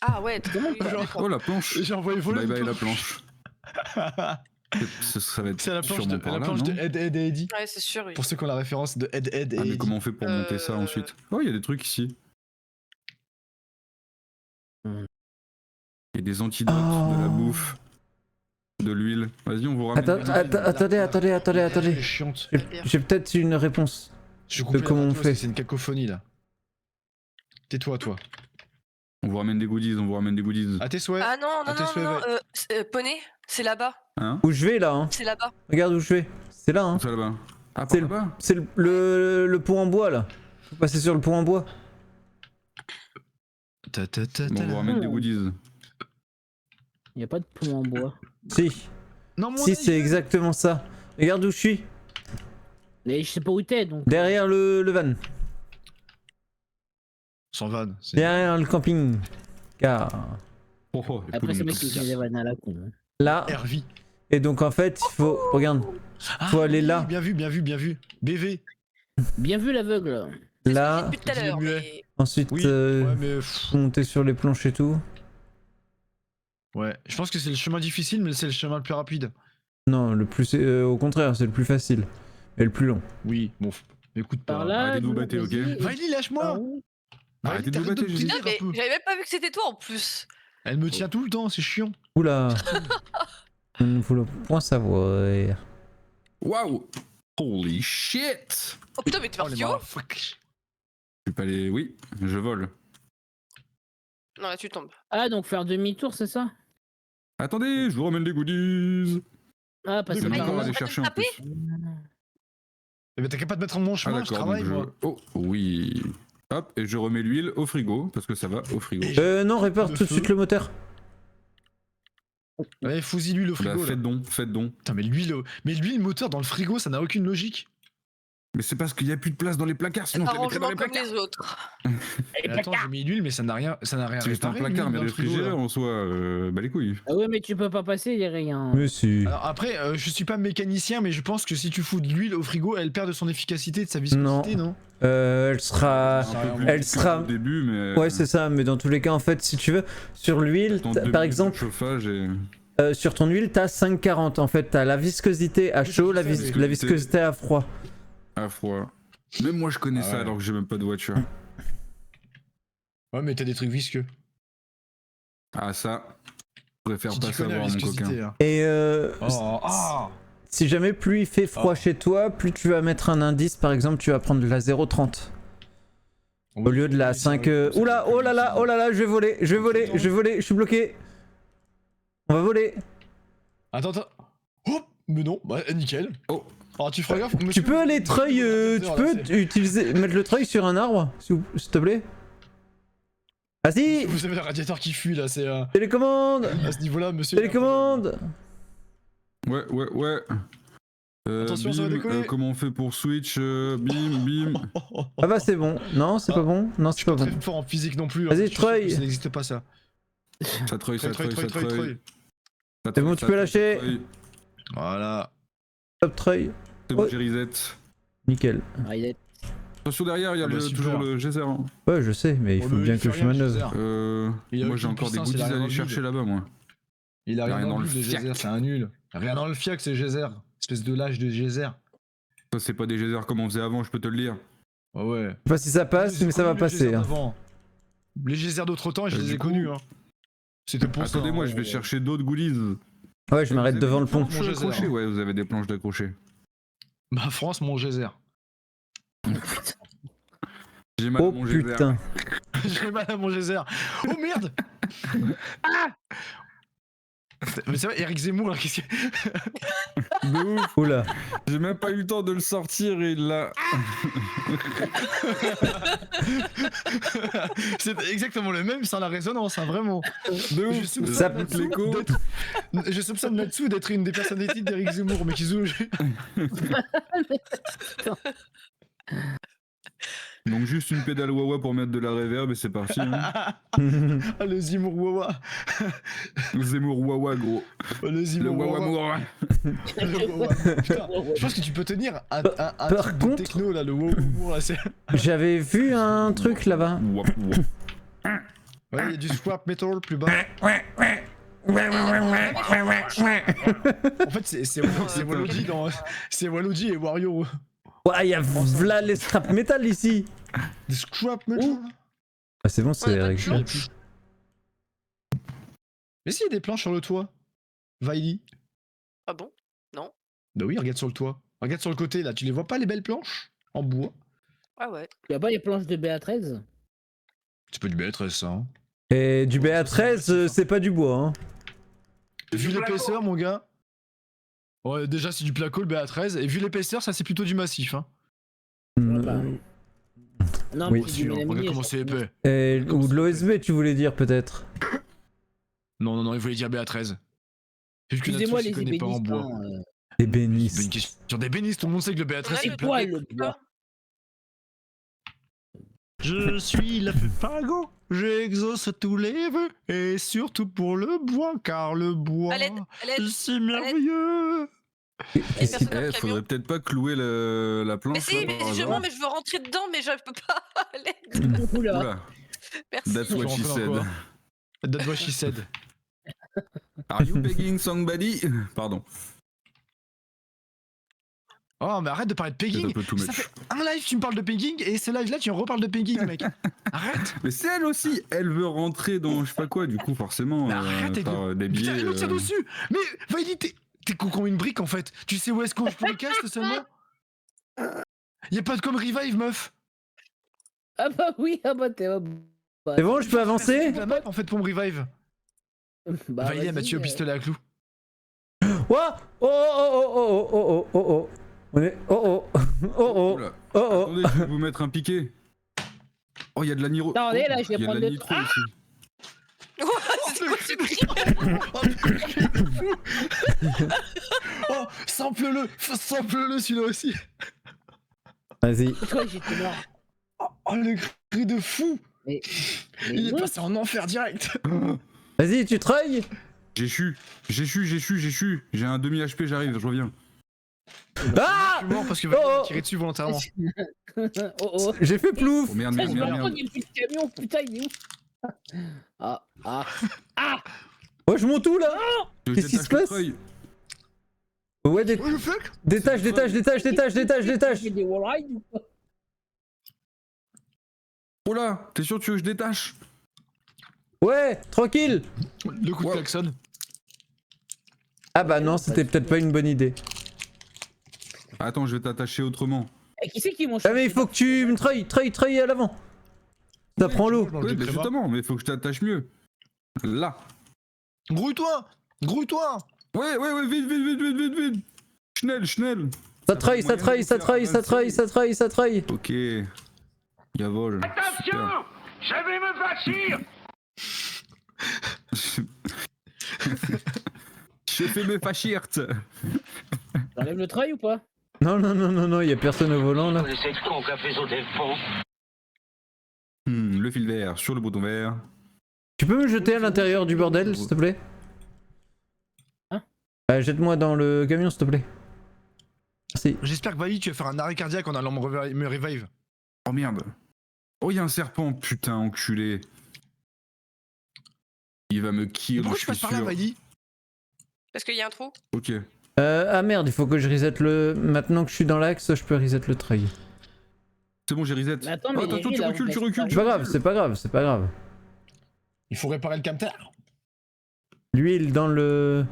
Ah ouais, Comment oui, genre- Oh, la planche. J'ai envoyé voler Bye une bye, la planche. Ça va être C'est la planche, sûrement par la là, planche de non Ed, Ed et Eddie. Ouais, c'est sûr, oui. Pour ceux qui ont la référence de Ed, Ed et Ah, mais Eddie. comment on fait pour monter ça ensuite? Oh, il y a des trucs ici. Hmm. Il y a des antidotes, Oh. de la bouffe, de l'huile. Vas-y, on vous ramène. Attendez. C'est chiante. J'ai peut-être une réponse. Je coupe comment on fait. C'est une cacophonie là. Tais-toi, toi. On vous ramène des goodies, À tes souhaits. Ah non, À tes souhaits, poney, c'est là-bas. Hein? Où je vais là, hein. C'est là-bas. Regarde où je vais. C'est là, hein. Ça là-bas. Ah, C'est par là-bas? C'est le pont en bois là. Faut passer sur le pont en bois. Bon, on va remettre des goodies. Y a pas de pont en bois. Si. Non, mon Si, œil, c'est exactement ça. Regarde où je suis. Mais je sais pas où t'es donc. Derrière le van. Sans vanne. Derrière le camping. Car Oh, oh, les Après, poules, c'est on moi est qui tous- fais des vannes à la con. hein. là. Hervie. Et donc en fait, il faut. Regarde. Faut aller là. Bien vu, bien vu, bien vu. BV. Bien vu l'aveugle. Là. Depuis tout à l'heure. Dis-le Mais... Ensuite, Oui. Ouais, mais. monter sur les planches et tout. Ouais, je pense que c'est le chemin difficile, mais c'est le chemin le plus rapide. Non, le plus. Au contraire, c'est le plus facile. Et le plus long. Oui, bon, écoute Par pas. là. Arrêtez de vous battre, vas-y. ok? Vaïli, lâche-moi Par où Arrêtez de vous battre, me j'ai dit. Ah, tenir mais un peu. j'avais même pas vu que c'était toi en plus. Elle me tient tout le temps, c'est chiant. Oula. Je ne voulais point savoir. Waouh! Holy shit! Oh putain, mais t'es Oh, les parti où? motherfuckers. Je suis pas allé. Oui, je vole. Non, là tu tombes. Ah, donc faire demi-tour, c'est ça? Attendez, je vous ramène des goodies! Ah, passer C'est par encore là. à aller T'as chercher en tapé plus. Eh ben, t'as qu'à pas te mettre en mon Ah chemin, je d'accord, travaille, donc moi. Oh oui. Hop, et je remets l'huile au frigo, parce que ça va au frigo. Non, répare Le tout de feu. suite le moteur. Ouais, fusille l'huile au Bah, frigo. là. faites donc, faites donc. Putain, mais l'huile moteur dans le frigo, ça n'a aucune logique. Mais c'est parce qu'il n'y a plus de place dans les placards, sinon je les mettrais dans Arrangement les comme placards. les autres. Mais attends, j'ai mis l'huile, mais ça n'a rien C'est juste un réparé, placard, l'huile mais dans le frigo, réfrigéré là. en soi, bah les couilles. Ah ouais, mais tu peux pas passer, y a rien. Mais si. Alors après, je suis pas mécanicien, mais je pense que si tu fous de l'huile au frigo, elle perd de son efficacité, de sa viscosité, non? Elle sera. Un peu plus Elle vite sera- au début, mais. Ouais, c'est ça, mais dans tous les cas, en fait, si tu veux, sur l'huile, Dans t'as- 2 par minutes de exemple, chauffage et. sur ton huile, t'as 5,40. En fait, t'as la viscosité à chaud, la, sais, la viscosité à froid. à froid. Même moi je connais Ah ça ouais. alors que j'ai même pas de voiture. Ouais, mais t'as des trucs visqueux. Ah ça, je préfère Tu pas t'y connais savoir la mon coquin. viscosité, hein. Et Oh, ah. si jamais plus il fait froid Oh. chez toi, plus tu vas mettre un indice. Par exemple, tu vas prendre de la 0,30 au lieu de la 5. Oula, oh là là, je vais voler, je suis bloqué. On va voler. Attends. Oh, mais non, bah nickel. Oh. Alors tu feras gaffe. Tu monsieur- peux aller treuil, tu Là, peux c'est- utiliser, mettre le treuil sur un arbre, s'il te plaît. Ah si, Vous avez le radiateur qui fuit là, c'est télécommande, à ce niveau-là, monsieur. télécommande. Ouais. Attention, ça va bim, décoller. comment on fait pour switch bim. Ah bah c'est bon. Non, c'est pas bon. Non, c'est pas bon. Très fort en physique non plus. Vas-y, je suis sûr treuil. que Ça n'existe pas ça. Ça treuille, ça treuille, ça treuille. C'est bon, tu peux lâcher. Voilà. Top treuil. C'est bon, Ouais. j'ai reset. Nickel. Ah, il est- Attention derrière, il y a Ah bah, le- super. toujours le geyser. Hein. Ouais, je sais, mais il Oh, faut mais bien il que fait je rien, le manœuvre. geyser. Il a Moi j'ai aucune encore des puissance, il a goodies à rien aller dans le chercher vide. là-bas, moi. Il a Y a rien dans le fiac. geyser, c'est un nul. Rien dans le fiac, c'est geyser. Espèce de lâche de geyser. Ça, c'est pas des geysers comme on faisait avant, je peux te le dire. Ah ouais. Je sais pas si ça passe, J'ai mais ça va connu les geysers passer. Hein. d'avant. Les geysers d'autre temps, je les Du ai coup- connus. Hein. C'était pour ça. Attendez-moi, hein. je vais chercher d'autres goodies. Ouais, je m'arrête Vous avez devant le des pont. planches Mon geyser, d'accrocher hein. Ouais, vous avez des planches d'accrocher. Bah, France, mon geyser. J'ai mal à Oh mon geyser. putain. J'ai mal à mon geyser. Oh merde. Mais c'est vrai, Eric Zemmour, là, qu'est-ce que. De ouf, Oula. j'ai même pas eu le temps de le sortir et il l'a. C'est exactement le même sans la résonance, hein, vraiment. De ouf, Je soupçonne Ça- Natsu l'écho. je soupçonne Natsu d'être une des personnalités d'Eric Zemmour, mais qui joue. Donc juste une pédale wawa pour mettre de la reverb et c'est parti. Hein. Ah, le Zemmour Wawa. Zemmour wawa gros. Le Le Zemmour wawa Wawa. moura. Le Wawa. Putain, je pense que tu peux tenir un Par truc de contre- techno là, le Wawa. Là, c'est... J'avais vu un truc là-bas. Wap, wap. Ouais, il y a du scrap metal plus bas. En fait, c'est Walloji dans. C'est Walloji et Wario. Ouais, y'a v'là les scrap metal ici. Du scrap metal. Ah, c'est bon, c'est Ouais, Eric. pas de Mais s'il y a des planches sur le toit, Vaili. Ah bon? Bah oui, regarde sur le toit. Regarde sur le côté là, tu les vois pas les belles planches en bois? Ah ouais. Y a pas les planches de BA13? Tu peux du BA13 ça. Hein. Et du BA13, c'est pas du bois. Hein. Vu l'épaisseur, mon gars. Ouais, déjà, c'est du placo, le BA13. Et vu l'épaisseur, ça, c'est plutôt du massif. Hein. Bah, non, Oui. mais c'est du Regarde mélaminier. comment c'est épais. Ou de l'OSB, tu voulais dire peut-être. Non, il voulait dire BA13. Vu que Excusez-moi Natsu s'y les connaît pas en ébénistes. bois. Hein, Les C'est une bénisses. question d'ébéniste, tout le monde sait que le BA13 c'est Ouais, le quoi, placo. le bois? Je suis la Fago, j'exauce tous les vœux, et surtout pour le bois, car le bois, À l'aide, à l'aide. c'est merveilleux. Personne dans le Eh, camion. faudrait peut-être pas clouer la planche. Mais si, là, mais par justement, hasard. mais je veux rentrer dedans, mais je peux pas. À l'aide. Oula. Oula, Merci. that's what she Je rentre said. dans quoi That's what she said. Are you begging somebody? Pardon, Oh, mais arrête de parler de c'est un pegging. peu too Ça much. fait un live, tu me parles de pegging, et ce live-là, tu en reparles de pegging, mec. Arrête. Mais c'est elle aussi, elle veut rentrer dans je sais pas quoi, du coup forcément Mais arrête, par des billets. Putain, il nous tire dessus. Mais Vaili, t'es con comme une brique en fait. Tu sais où est-ce qu'on je peux le cast seulement? Y'a pas de comme revive, meuf. Ah bah oui, ah bah t'es. Bah, C'est bon, je peux C'est avancer? la map en fait pour me revive. bah, Vaili, elle m'a vas-y, tué au pistolet à clous. Ouah oh oh. On est. Oh. Oula. Oh. Attendez, je vais vous mettre un piqué. Oh, il y a de la niro. Attendez, là, je vais Il y a de prendre la le- nitro aussi. C'est quoi ce cri? Oh, sample-le celui-là aussi. Vas-y. Toi, j'étais mort. Oh, le cri de fou. Mais Il est non. passé en enfer direct. Vas-y, tu treuilles. J'ai chu. J'ai un demi HP, j'arrive, je reviens. Ah Je suis mort parce que Vaili Oh. m'a tiré dessus volontairement. Oh. J'ai fait plouf. Oh merde, Ça, merde, je me merde, rends compte, merde. il y a plus de camion, putain, il est où? Ah. Oh, je monte où là? Je Qu'est-ce qui se détache le passe? treuil. Ouais, What the fuck? détache. J'ai des wallrides ou pas? Oh là, t'es sûr que tu veux que je détache? Ouais, tranquille. Le coup de Wow. klaxon. Ah bah non, c'était peut-être pas une bonne idée. Attends, je vais t'attacher autrement. Eh, qui c'est qui m'ont Ah mais il faut que tu me treuilles à l'avant. Ça prend l'eau. Mange Oui, des mais prévas. justement, mais faut que je t'attache mieux. Là. Grouille-toi. Ouais, vite. Schnell. Ça treuille. Ok. Yavol. Attention, je vais me vachir. Je fais mes fachirt. J'enlève le treuil ou pas? Non, y a personne au volant là. C'est con qu'a fait sauter le fond. Le fil vert sur le bouton vert. Tu peux me jeter à l'intérieur du bordel, s'il te plaît? Hein? Jette-moi dans le camion, s'il te plaît. Merci. J'espère que Vaili, tu vas faire un arrêt cardiaque en allant me revive. Oh merde. Oh, il y a un serpent, putain, enculé. Il va me kill, Pourquoi je tu passes suis par là, sûr. Vaili? Parce qu'il y a un trou. Ok. Ah merde, il faut que je reset le... Maintenant que je suis dans l'axe, je peux reset le treuil. C'est bon, j'ai reset. Mais attends, mais attention, Eric, tu là, recules, on tu passe recules. pas. C'est pas grave. Il faut réparer le camter. L'huile dans le...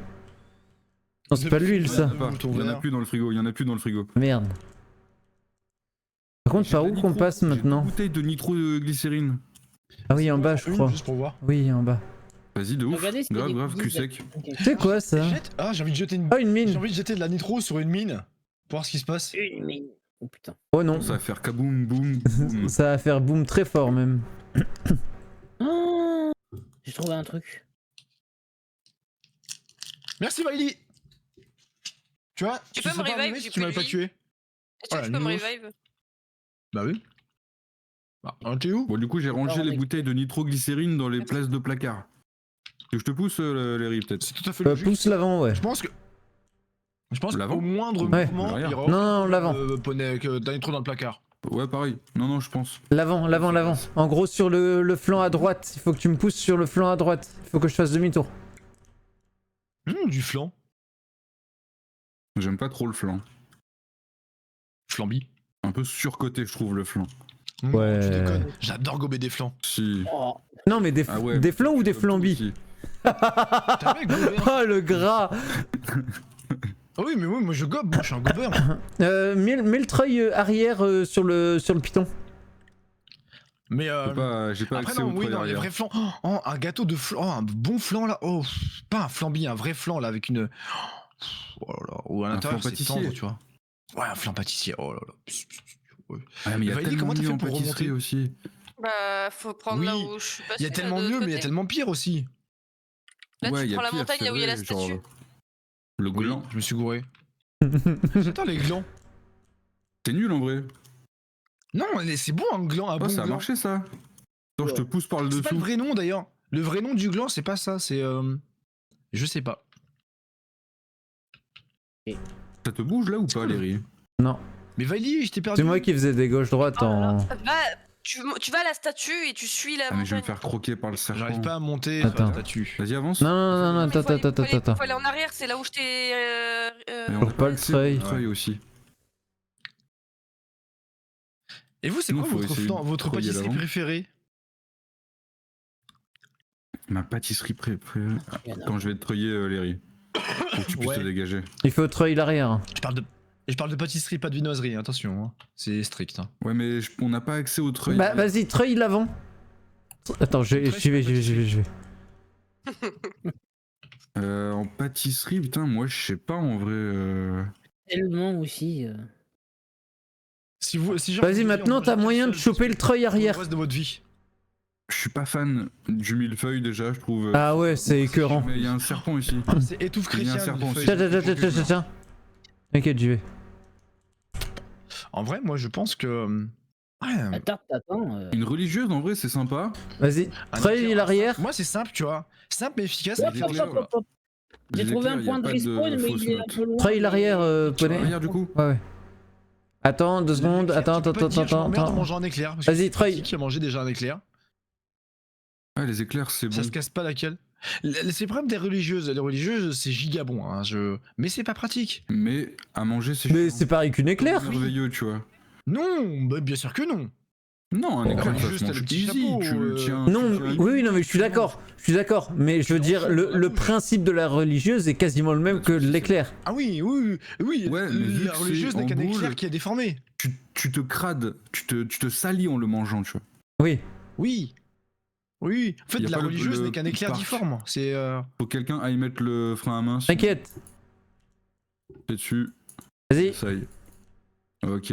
Non, c'est pas de l'huile ça. Il y en a plus dans le frigo, Merde. Par contre, J'ai par de où la qu'on nitro, passe j'ai maintenant? une bouteille de nitroglycérine. Ah oui, en bas, je crois. Juste pour voir. Oui, en bas. Vas-y, de ouf. Regardez s'il y a des Grave, coups cul de- sec. Ok. C'est quoi ça? Ah, j'ai envie de jeter une... Ah, une J'ai mine. envie de jeter de la nitro sur une mine. Pour voir ce qui se passe. Une mine. Oh putain. Oh non. Ça va faire kaboum, boum, boum. Ça va faire boum très fort même. Oh, j'ai trouvé un truc. Merci, Vaili. Tu vois, Tu tu peux serais me pas revive, arrivé j'ai si tu plus m'avais de pas vie. tué. Est-ce que Voilà, tu peux me nouveau. revive? Bah oui. Bah, t'es où? Bon, du coup, j'ai rangé on les est- bouteilles de nitroglycérine dans les places de placard. Que je te pousse, les riz, peut-être. C'est tout à fait logique. Pousse l'avant, ouais. Je pense L'avant qu'au moindre Ouais. mouvement, L'arrière. il y aura Non, l'avant. poney que t'as une trop dans le placard. Ouais, pareil. Non, je pense. L'avant. En gros, sur le flanc à droite. Il faut que tu me pousses sur le flanc à droite. Il faut que je fasse demi-tour. Du flan. J'aime pas trop le flan. Flamby. Un peu surcoté, je trouve, le flan. Ouais. Tu déconnes. J'adore gober des flans. Si. Oh, Non, mais des, Ah ouais. des flancs ou des Comme flambis? si. T'as vu, gober, hein. Oh, le gras. Ah oui, mais oui, moi je gobe, moi je suis un gobeur. Mets le treuil arrière sur le piton. Mais J'ai pas après accès non, au oui, treuil non, les arrière. vrais flans. Oh, un gâteau de flan, un bon flan là. Oh, pas un flambi, un vrai flan là avec une. Oh là là. Ou à Un l'intérieur, flan c'est pâtissier. tendre, tu vois. Ouais, un flan pâtissier. Oh là là. Ouais. Ah, mais il y a Valérie, tellement comment t'as mieux fait en pour pâtisserie remonter aussi. Bah, faut prendre là Oui, où je suis pas Il y a sûre, tellement de l'autre mieux, mais il y a côté. tellement pire aussi. Là, Ouais, tu il y a prends la pire, montagne, c'est là où il y a la vrai, statue. genre, le Oui, gland. je me suis gouré. J'adore les glands. C'est nul en vrai. Non, c'est bon un gland, un Oh, bon ça a gland. marché ça. Attends, je te pousse par le C'est pas le dessous. vrai nom d'ailleurs. Le vrai nom du gland, c'est pas ça, c'est. Je sais pas. Ça te bouge là ou pas, Léry? Non. Mais Vaili, je t'ai perdu. C'est moi qui faisais des gauches-droites en. Tu vas à la statue et tu suis la Ah, mais je vais me montagne. faire croquer par le serpent. J'arrive pas à monter Attends. sur la statue. Vas-y, avance. Non, non, non, attends, attends, attends. Faut aller en arrière, c'est là où je t'ai. Mais on Pour a pas le accès au treuil. treuil aussi. Et vous, c'est Nous, quoi faut votre essayer flan, de votre treuiller pâtisserie l'avant. préférée? Ma pâtisserie préférée. Il y en a. Quand je vais te treuiller, Léry. Pour que tu puisses Ouais. te dégager. Il faut treuil l'arrière. Je parle de pâtisserie, pas de viennoiserie, attention, hein. C'est strict. Hein. Ouais, mais on n'a pas accès au treuil. Bah vas-y, treuil l'avant. Attends, j'y vais. En pâtisserie, putain, moi je sais pas en vrai. Tellement aussi. Si genre, Vas-y, vous maintenant deviez t'as en manger moyen de seul choper le treuil pour le arrière. reste de votre vie. Je suis pas fan du millefeuille déjà, je trouve. Ah ouais, c'est écœurant. Mais il y a un serpent ici. C'est étouffe Il y a un chrétien. serpent le aussi. feuille. Tiens. T'inquiète, j'y vais. En vrai, moi je pense que. Ouais, La tarte t'attend. Une religieuse en vrai, c'est sympa. Vas-y, un treuil éclair, l'arrière. Moi c'est simple, tu vois. Simple mais efficace. Hop, les hop, éclairs, hop, hop. J'ai Les trouvé éclairs, un y a point de pas de respawn, mais fausse il est un note. peu loin. Treuil l'arrière, Tu vas poney. arrière du coup. Ouais. Attends, 2 secondes. Attends. En mangeant un éclair. parce que Vas-y, c'est treuil. Qui a mangé déjà un éclair? Ouais, les éclairs, c'est bon. Ça se casse pas laquelle. C'est le problème des religieuses. Les religieuses, c'est giga bon. Hein, mais c'est pas pratique. Mais à manger, c'est Mais chiant. c'est pareil qu'une éclair. merveilleux, tu vois. Non, bah, bien sûr que non. Non, un Oh, éclair, ça juste se le mange petit easy. chapeau, Tu le tiens. Non, tu le tiens- oui, non, mais je suis d'accord. Mais je veux dire, le principe de la religieuse est quasiment le même que l'éclair. Ah oui. Ouais, mais vu la que religieuse c'est n'a en qu'un boule, éclair qui est déformé. Tu te crades, tu te salis en le mangeant, tu vois. Oui. Oui. En fait, Y a la pas le- religieuse le n'est qu'un éclair parc. difforme. C'est. Faut que quelqu'un aille mettre le frein à main. sinon T'inquiète. t'es dessus. Vas-y, Ça y est. Ok.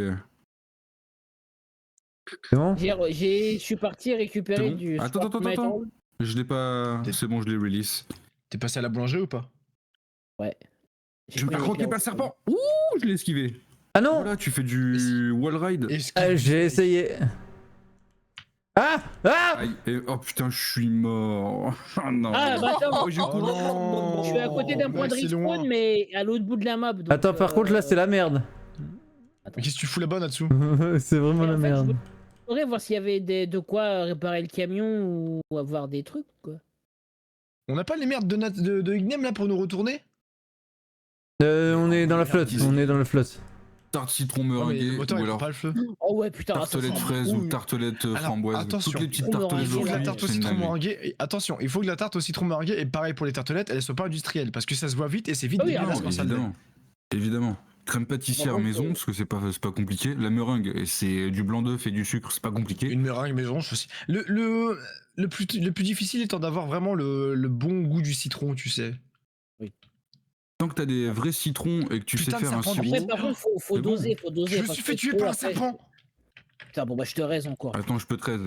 c'est bon. Je suis parti récupérer C'est bon du. Attends. scrap metal. Je l'ai pas. C'est bon, je l'ai release. T'es passé à la boulangerie ou pas? Ouais. Je me fais croquer par le serpent. Ouh, je l'ai esquivé. Ah non, Voilà, tu fais du wall ride. j'ai essayé. Ah. Aïe, oh putain, je suis mort. Oh non. Ah, bah attends, Oh, je Oh cours. non. je suis à côté d'un point de c'est loin. respawn, mais à l'autre bout de la map. donc, Attends, par contre là c'est la merde. Mais qu'est-ce que tu fous là-bas là-dessous? C'est vraiment Et la en fait, merde. Je voudrais voir s'il y avait de quoi réparer le camion ou avoir des trucs, quoi. On n'a pas les merdes de Ignem là pour nous retourner? On est dans la flotte. Tarte citron Non, mais le meringuée moteur ou il prend alors pas le feu. Oh ouais, putain, ça tartelette sent fraise bon. ou tartelette Alors, framboise. attention. Toutes les petites Citron tartelettes Il faut que la meringuée, tarte au c'est une citron dinguerie. meringuée. Et attention, il faut que la tarte au citron meringuée, et pareil pour les tartelettes, elles soient pas industrielles parce que ça se voit vite et c'est vite Ah oui, dégueulasse Non, quand ça le évidemment. Évidemment. Crème pâtissière Bon, maison, ok. parce que c'est pas compliqué. La meringue, et c'est du blanc d'œuf et du sucre, c'est pas compliqué. Une meringue maison, je sais. Le plus difficile étant d'avoir vraiment le bon goût du citron, tu sais. Tant que t'as des vrais citrons et que tu Putain sais de faire un serpent de sirop. Après, par contre, faut C'est bon. doser, Je me parce suis que fait tuer trop, par un après, serpent. Putain, bon bah je te raise encore. Attends, je peux 13.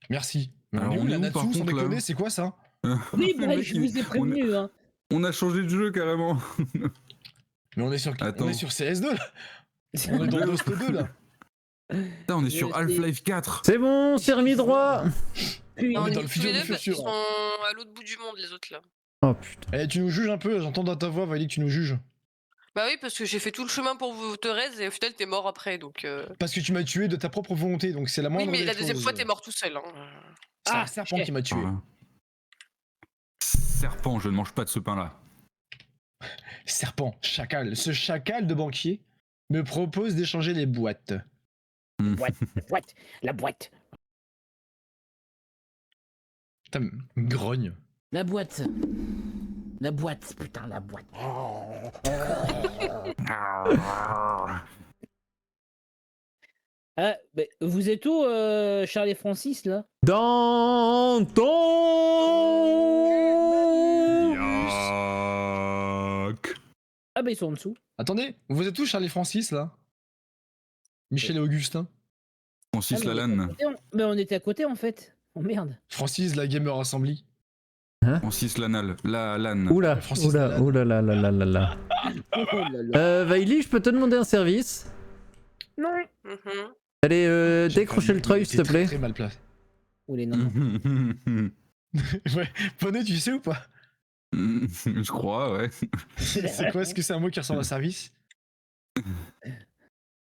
Merci. Mais Alors, on est où on est la où, Natsu, par sans contre, là déconner, c'est quoi ça? Oui, Le bah, mec, je il- vous ai prévenu, hein. On a changé de jeu carrément. Mais on est sur Attends. CS2 là. On est dans Dust 2 là. Putain, on est sur C'est- Half-Life 4. C'est bon, c'est remis droit. Puis, On est On dans est le tous futur les du deux parce futur. qu'ils sont à l'autre bout du monde, les autres là. Oh putain. Eh, tu nous juges un peu, j'entends dans ta voix, Valérie, que tu nous juges. Bah oui, parce que j'ai fait tout le chemin pour vous te raise et au final t'es mort après donc. Parce que tu m'as tué de ta propre volonté, donc c'est la Oui, moindre mais des la deuxième choses. fois t'es mort tout seul. Hein. C'est un Ah, serpent ok. qui m'a tué. Voilà. Serpent, je ne mange pas de ce pain-là. Serpent, chacal. Ce chacal de banquier me propose d'échanger les boîtes. La boîte. Putain, grogne. La boîte. La boîte, putain, la boîte. Ah, bah, vous êtes où, Charles et Francis, là? Dans ton. Ah bah ils sont en dessous. Attendez, vous êtes où Charlie Francis là? Michel et Augustin? Francis Ah, mais Lalanne. Mais on était à côté en fait. Oh merde. Francis, la Gamer Assembly. Francis Lanal. La Lanne. Oula, Francis oula, Lalanne. oula là là là là là. Oh là là. Vaili, je peux te demander un service? Non. Mhm. Allez, décrocher le treuil, s'il te plaît. Très mal placé. Oh les nains. Ouais, Poney, tu sais ou pas? Je crois, ouais. C'est quoi? Est-ce que c'est un mot qui ressemble à service?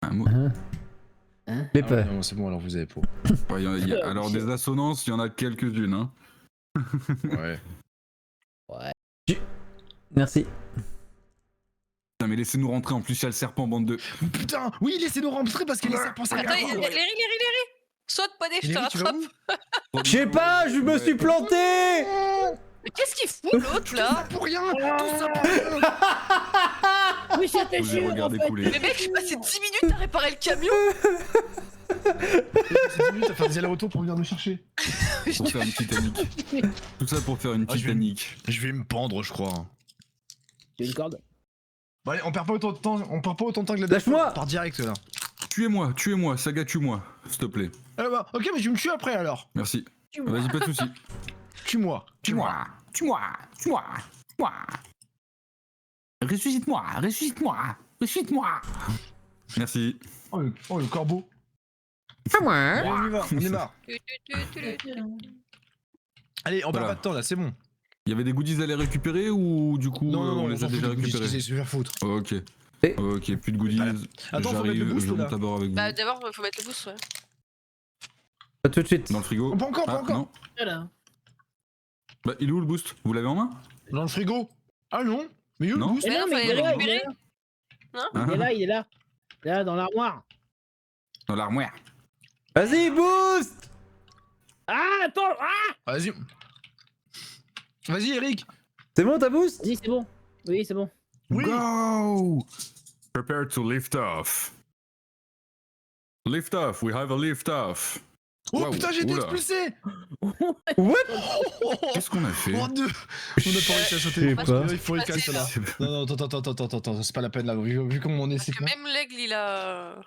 Un mot. Hein? Les Ah ouais, pas. non, c'est bon, alors vous avez pour. Ouais, alors des assonances, il y en a quelques-unes. Hein. Ouais. Merci. Putain, mais laissez-nous rentrer, en plus il y a le serpent, bande de... Putain, oui, laissez-nous rentrer parce qu'il y a les serpents Attends, sagards. Léry. Saute, Poney, je te Léry, tu vas rattrape. où? Je sais pas, je me suis planté. Mais qu'est-ce qu'il fout l'autre là? Pour rien, tout ça pour rien. Oui, c'était Vous avez sûr en regardé fait. couler. Mais mec, j'ai passé 10 minutes à réparer le camion. C'est 10 minutes à faire des allers-retours pour venir me chercher. Pour faire une Titanic. Tout ça pour faire une Ah, je vais- Titanic. Je vais me pendre, je crois. J'ai une corde. Bon allez, on perd pas autant de temps, que la Lâche-moi. On part direct là. Tuez-moi, Saga, tue-moi, s'il te plaît. Bah, ok, mais je me tue après alors. Merci. Vas-y, pas de soucis. Tue-moi. Tue-moi. Ressuscite-moi. Merci. Oh, le corbeau. moi. Allez, on y va, on est marre. Allez, on perd Voilà. pas de temps là, c'est bon. Il y avait des goodies à les récupérer ou du coup on les a déjà récupérés? C'est se faire foutre. Ok. Et- Ok, plus de goodies. Attends, faut mettre le J'arrive, boost je là. monte à bord avec vous. Bah d'abord, faut mettre le boost, ouais. Pas tout de suite. Dans le frigo. Pas encore, pas Ah, encore. non. Voilà. Bah, il est où le boost? Vous l'avez en main? Dans le frigo. Ah non. Mais où le Non. boost? Mais non, mais fallait il est là, récupérer. Il est là, il est là. Là, dans l'armoire. Dans l'armoire. Vas-y, boost. Ah, attends. Ah, Vas-y. Vas-y, Eric. C'est bon, ta boost? vas-y, c'est bon. Oui, c'est bon. Oui. Go! Prepare to lift off. Lift off, we have a lift off. Oh Waouh, putain, j'ai été oula. expulsé. What? Qu'est-ce qu'on a fait? Oh deux. On a pas réussi à Je sauter. sais pas. Il faut le casser là. Non, non, attends, c'est pas la peine là. Vu comment on est, Parce c'est que con. même l'aigle, il a.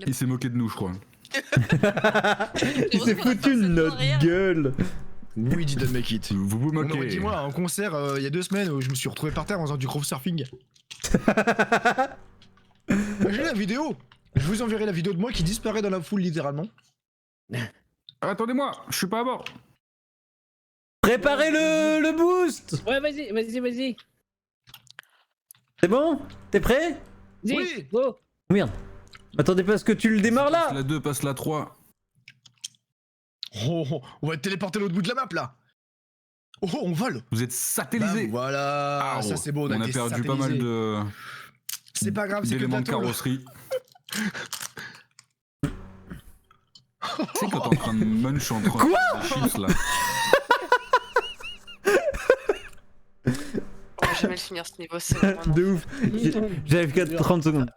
Il s'est moqué de nous, je crois. Il s'est foutu de notre gueule. Oui, didn't make it. Vous vous On aurait moquez. dit moi un concert il y a 2 semaines où je me suis retrouvé par terre en faisant du crowd surfing. J'ai la vidéo. Je vous enverrai la vidéo de moi qui disparaît dans la foule littéralement. Ah, attendez-moi, je suis pas à bord. Préparez le boost. Ouais, vas-y. C'est bon? T'es prêt? Vas-y, Oui. go. Oh, merde. Attendez pas à ce que tu le démarres Passe là. la 2, passe la 3. Oh, on va être téléporté à l'autre bout de la map là. Oh, on vole. Vous êtes satellisé. Bam, voilà, ça c'est beau. On a été perdu pas mal satellisé. de C'est pas grave, c'est que de d'éléments la de tôle. carrosserie. Tu sais quand t'es en train de munch entre Quoi des chips là. On va jamais le finir ce niveau, c'est vraiment. De ouf. J'avais qu'à 30 secondes.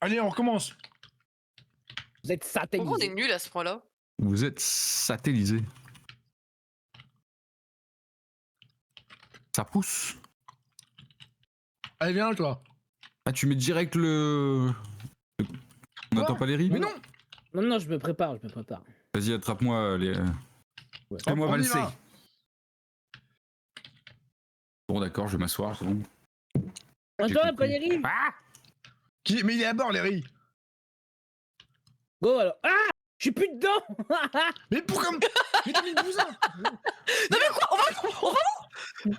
Allez, on recommence. Vous êtes satellisés. Pourquoi on est nul à ce point-là? Vous êtes satellisé. Ça pousse. Allez, viens toi. Ah, tu mets direct le. On Quoi n'attend pas les riz? Mais non. Non, je me prépare. Vas-y, attrape-moi les. Fais-moi On y valser. va. Bon, d'accord, je vais m'asseoir, c'est bon. Attends, la Valérie. Ah! Mais il est à bord, Larry. Go alors. Ah, je suis plus dedans. Mais pourquoi Mais t'as mis le bousin. Non mais quoi? On va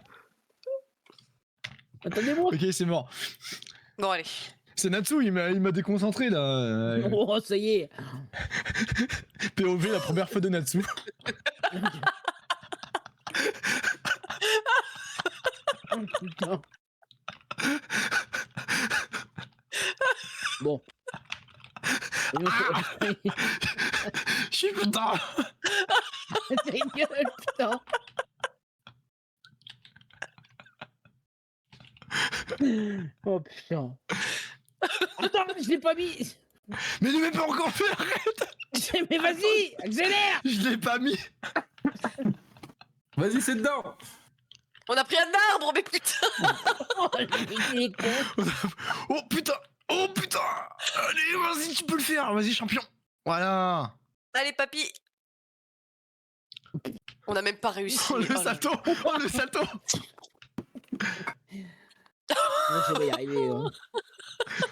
Attendez-moi. Ok, c'est mort. Bon, allez. C'est Natsu, il m'a déconcentré là. Oh, ça y est. POV, la première fois de Natsu. Oh, putain. Bon. Je suis content. C'est gueule, putain. Oh putain. Attends, je l'ai pas mis. Mais ne m'ai pas encore fait, arrête. Mais vas-y, accélère. Je l'ai pas mis. Vas-y, c'est dedans! On a pris un arbre, mais putain. Il est con. Oh putain. Oh putain. Allez, vas-y, tu peux le faire. Vas-y, champion. Voilà. Allez, papy. On a même pas réussi. Oh le là. salto. Oh le salto. Ouais, je vais y arriver. Hein.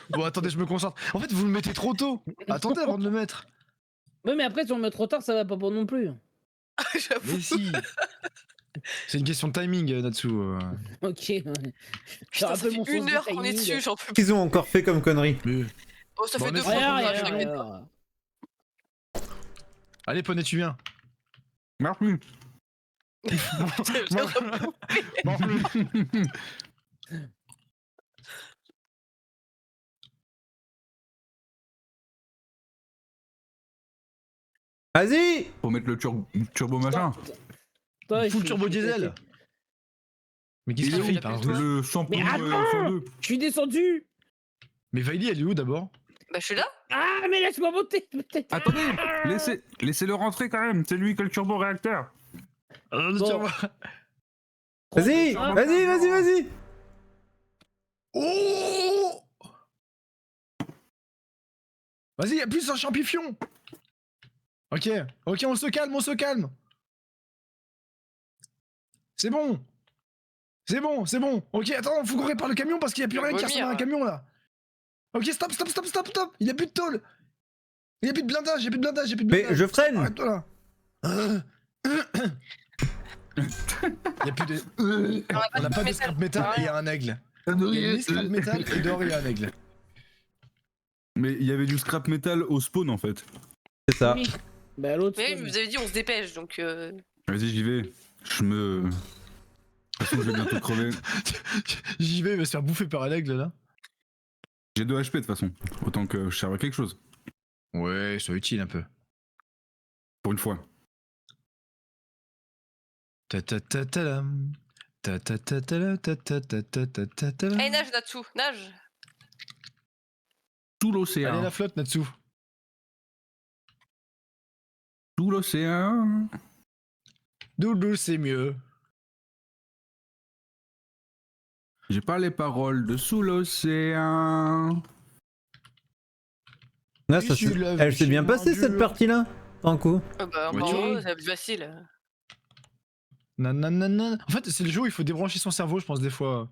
Bon, attendez, je me concentre. En fait, vous le mettez trop tôt. Attendez avant de le mettre. Ouais, mais après, si on le met trop tard, ça va pas pour non plus. J'avoue. Mais si. C'est une question de timing, Natsu. Ok. Ouais. Putain, ça fait 1 heure qu'on est dessus, j'en peux plus. Qu'ils ont encore fait comme connerie. Oh, ça Bon, fait on 2 est fois qu'on Regarde, a regarde, fait. regarde. Allez, Poney, tu viens. Merci. Vas-y. Faut mettre le turbo machin. Toi, Full je- turbo je- diesel. Mais qu'est-ce Il qu'il est fait où, Il part le où Le samplon Mais attends 102. Je suis descendu. Mais Vaili, elle est où d'abord? Bah, je suis là. Ah, mais laisse-moi monter. peut-être. Attendez, laissez-le rentrer quand même. C'est lui qui a le turbo réacteur. Bon. Vas-y. Ah, Vas-y, vas-y, vas-y. Oh Vas-y, appuie sur champifion. Ok, ok, on se calme, on se calme. C'est bon. C'est bon, c'est bon. Ok, attends, faut qu'on répare le camion parce qu'il n'y a plus Je vais rien qui ressemble à un vomir. camion là. Ok, stop, stop, stop, stop, stop. Il n'y a plus de tôle. Il n'y a plus de blindage, il n'y a plus de blindage, il n'y a plus de Mais blindage. je freine. Arrête-toi là. Il n'y a plus de... On n'a pas de scrap metal et il y a un aigle. Il y a une scrap metal et dehors il y a un aigle. Mais il y avait du scrap metal au spawn en fait. C'est ça. Oui. Bah, l'autre. Mais vous avez dit, on se dépêche, donc. Vas-y, j'y vais. De toute façon, je vais bientôt crever. J'y vais, il va se faire bouffer par un aigle là. J'ai 2 HP de toute façon. Autant que je serve à quelque chose. Ouais, soit utile un peu. Pour une fois. Ta-ta-ta-ta-lam. Ta-ta-ta-ta-la, ta-ta-ta-ta-ta-ta-la. Allez, nage, Natsu, nage. Tout Allez l'océan. la flotte, Natsu. Tout l'océan. Doudou, c'est mieux. J'ai pas les paroles de sous l'océan. Là, ça, Issu de la elle vie s'est bien chez passée Dieu. cette partie-là. En coup. Bah, Ouais, bravo, c'est plus facile. Nanana. En fait, c'est le jeu où il faut débrancher son cerveau, je pense, des fois.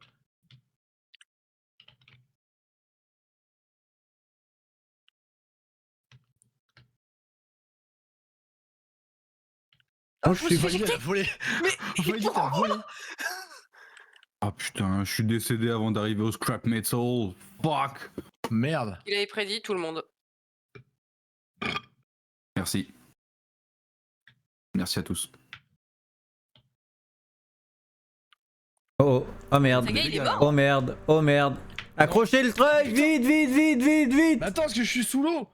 Oh, je me suis Vaili, éjecté. elle a volé. Mais Vaili, t'as volé. Ah putain, je suis décédé avant d'arriver au scrap metal. Fuck. Merde. il avait prédit tout le monde. Merci. Merci à tous. Oh, oh. Oh merde. Ça y est, il est mort. Oh merde. Oh merde. Accrochez le truc. Vite, vite, vite, vite, vite. Mais attends, parce que je suis sous l'eau.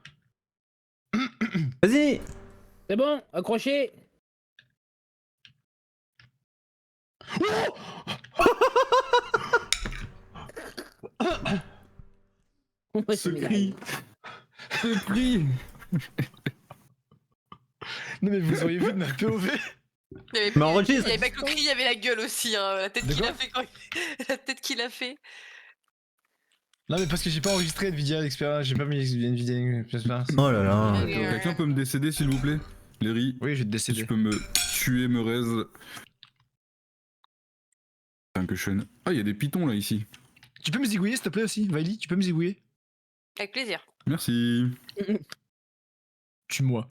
Vas-y. C'est bon, accroché. Ouais, Ce c'est cri. Ce cri. Non, mais vous auriez vu de ma POV. Il y avait, Mais enregistre. il y avait pas que le cri, il y avait la gueule aussi. Hein. La tête De qu'il quoi a fait quand La tête qu'il a fait. Non, mais parce que j'ai pas enregistré de vidéo d'expérience, j'ai pas mis une vidéo d'expérience. Oh là là. Quelqu'un peut me décéder s'il vous plaît? Léry, Oui, je vais te si tu décéder. peux me tuer, me raise. Putain que je suis... Ah, il y a des pitons là ici. Tu peux me zigouiller s'il te plaît aussi, Vaili, tu peux me zigouiller? Avec plaisir. Merci. Tue-moi.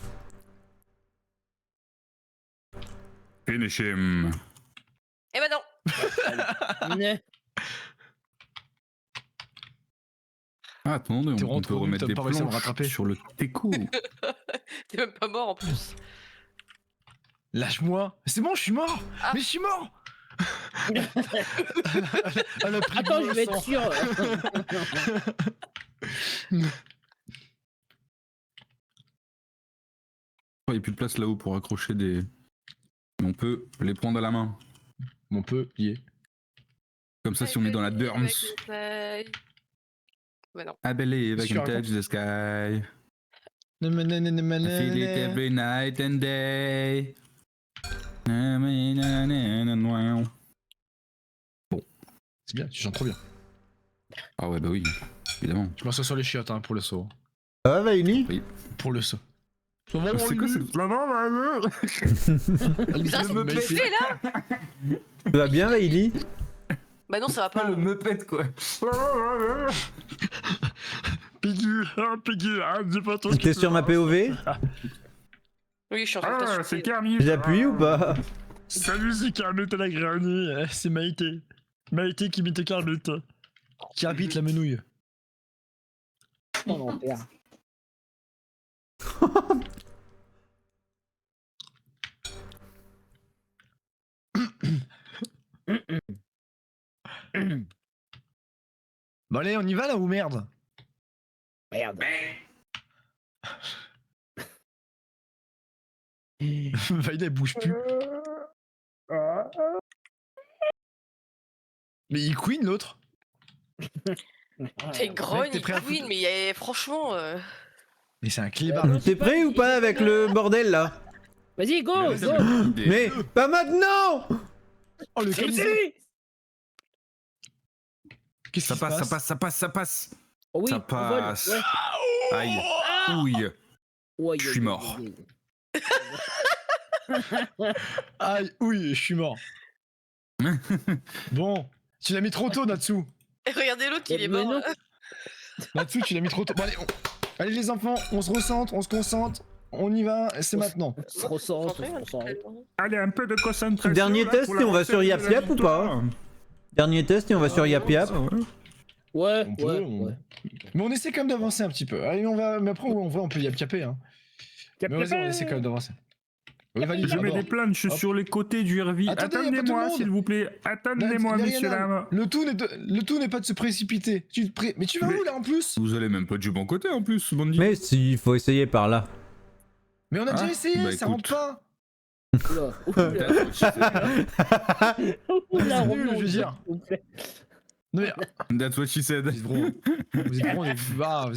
Finish him. Eh ben non. Ouais. Ah, attendez, T'es on rentré peut au but, remettre t'as des pas réussi à me planches rattraper. sur le teco. T'es même pas mort en plus. Lâche-moi. C'est bon, je suis mort. Ah. Mais je suis mort. Elle a pris Attends, goût je au vais être sang. sûr. Il n'y a plus de place là-haut pour accrocher des... Mais on peut les prendre à la main. Mon peu, y est. Comme ça, si on est dans la Durms. Bah non. I believe I Qu'est-ce que can tu touch the sky. I Nananana. feel it every night and day. C'est bien, tu chantes trop bien. Ah ouais, bah oui, évidemment. Je m'assois sur les chiottes hein, pour le saut. Ça va, Vaili? Pour le saut. C'est quoi cette... Ça, c'est me me fait là. Tu vas bien, Vaili? Bah non, ça va pas. me pète quoi. Piggy, dis pas trop. T'es sur ma POV? Oui, je suis en train de Ah, t'insulter. c'est Carmi. J'appuie ou pas? Salut, c'est Carmut la granny. C'est Maïté. Maïté qui imite Carmut. Qui habite la menouille. Non, non, père. Bon allez, on y va là ou merde? Merde. Vaïda elle bouge plus. Mais il queen l'autre. T'es grogne, t'es prêt à oui, mais franchement. Mais c'est un clébard. T'es prêt ou pas avec le bordel là? Vas-y, go, go. Mais pas maintenant! Oh le C'est camisé. lui. Qu'est-ce Ça qui se passe, ça passe? passe, ça passe, ça passe. Oh oui, Ça on vole, passe. ouais. Aïe. Ah Ouille. Ouais, Je suis mort. Aïe, oui, je suis mort. Bon, tu l'as mis trop tôt, Natsu. Regardez l'autre, il est Mais mort. non. Natsu, tu l'as mis trop tôt. Bon, allez, allez, les enfants, on se recentre, on se concentre. On y va, c'est maintenant. On se ressent, on se ressent. Allez, un peu de concentration. Dernier là, test pour et la on va sur recette Yap de la Yap ou pas? victoire. Dernier test et on va sur Yap Yap. Ouais, On peut, ouais, on- ouais. Mais on essaie quand même d'avancer un petit peu. Allez, on va. Mais après, on voit, on peut yap-yapper. Hein. Mais vas-y, on essaie quand même d'avancer. Oui, valide, Je mets d'abord. des planches Hop. sur les côtés du RV. Attendez, y a pas tout le Attendez-moi, monde. s'il vous plaît. Attendez-moi, Là, messieurs, Rihanna, dames. le tout n'est pas de se précipiter. Mais tu vas Mais- où là en plus? Vous allez même pas du bon côté en plus, Bondi. Mais si, il faut essayer par là. Mais on a déjà Ah, essayé, bah, ça écoute. rentre pas. Oula, oula, C'est nul, revenons, je veux dire. s'il vous plaît. Non mais That's what she said. vous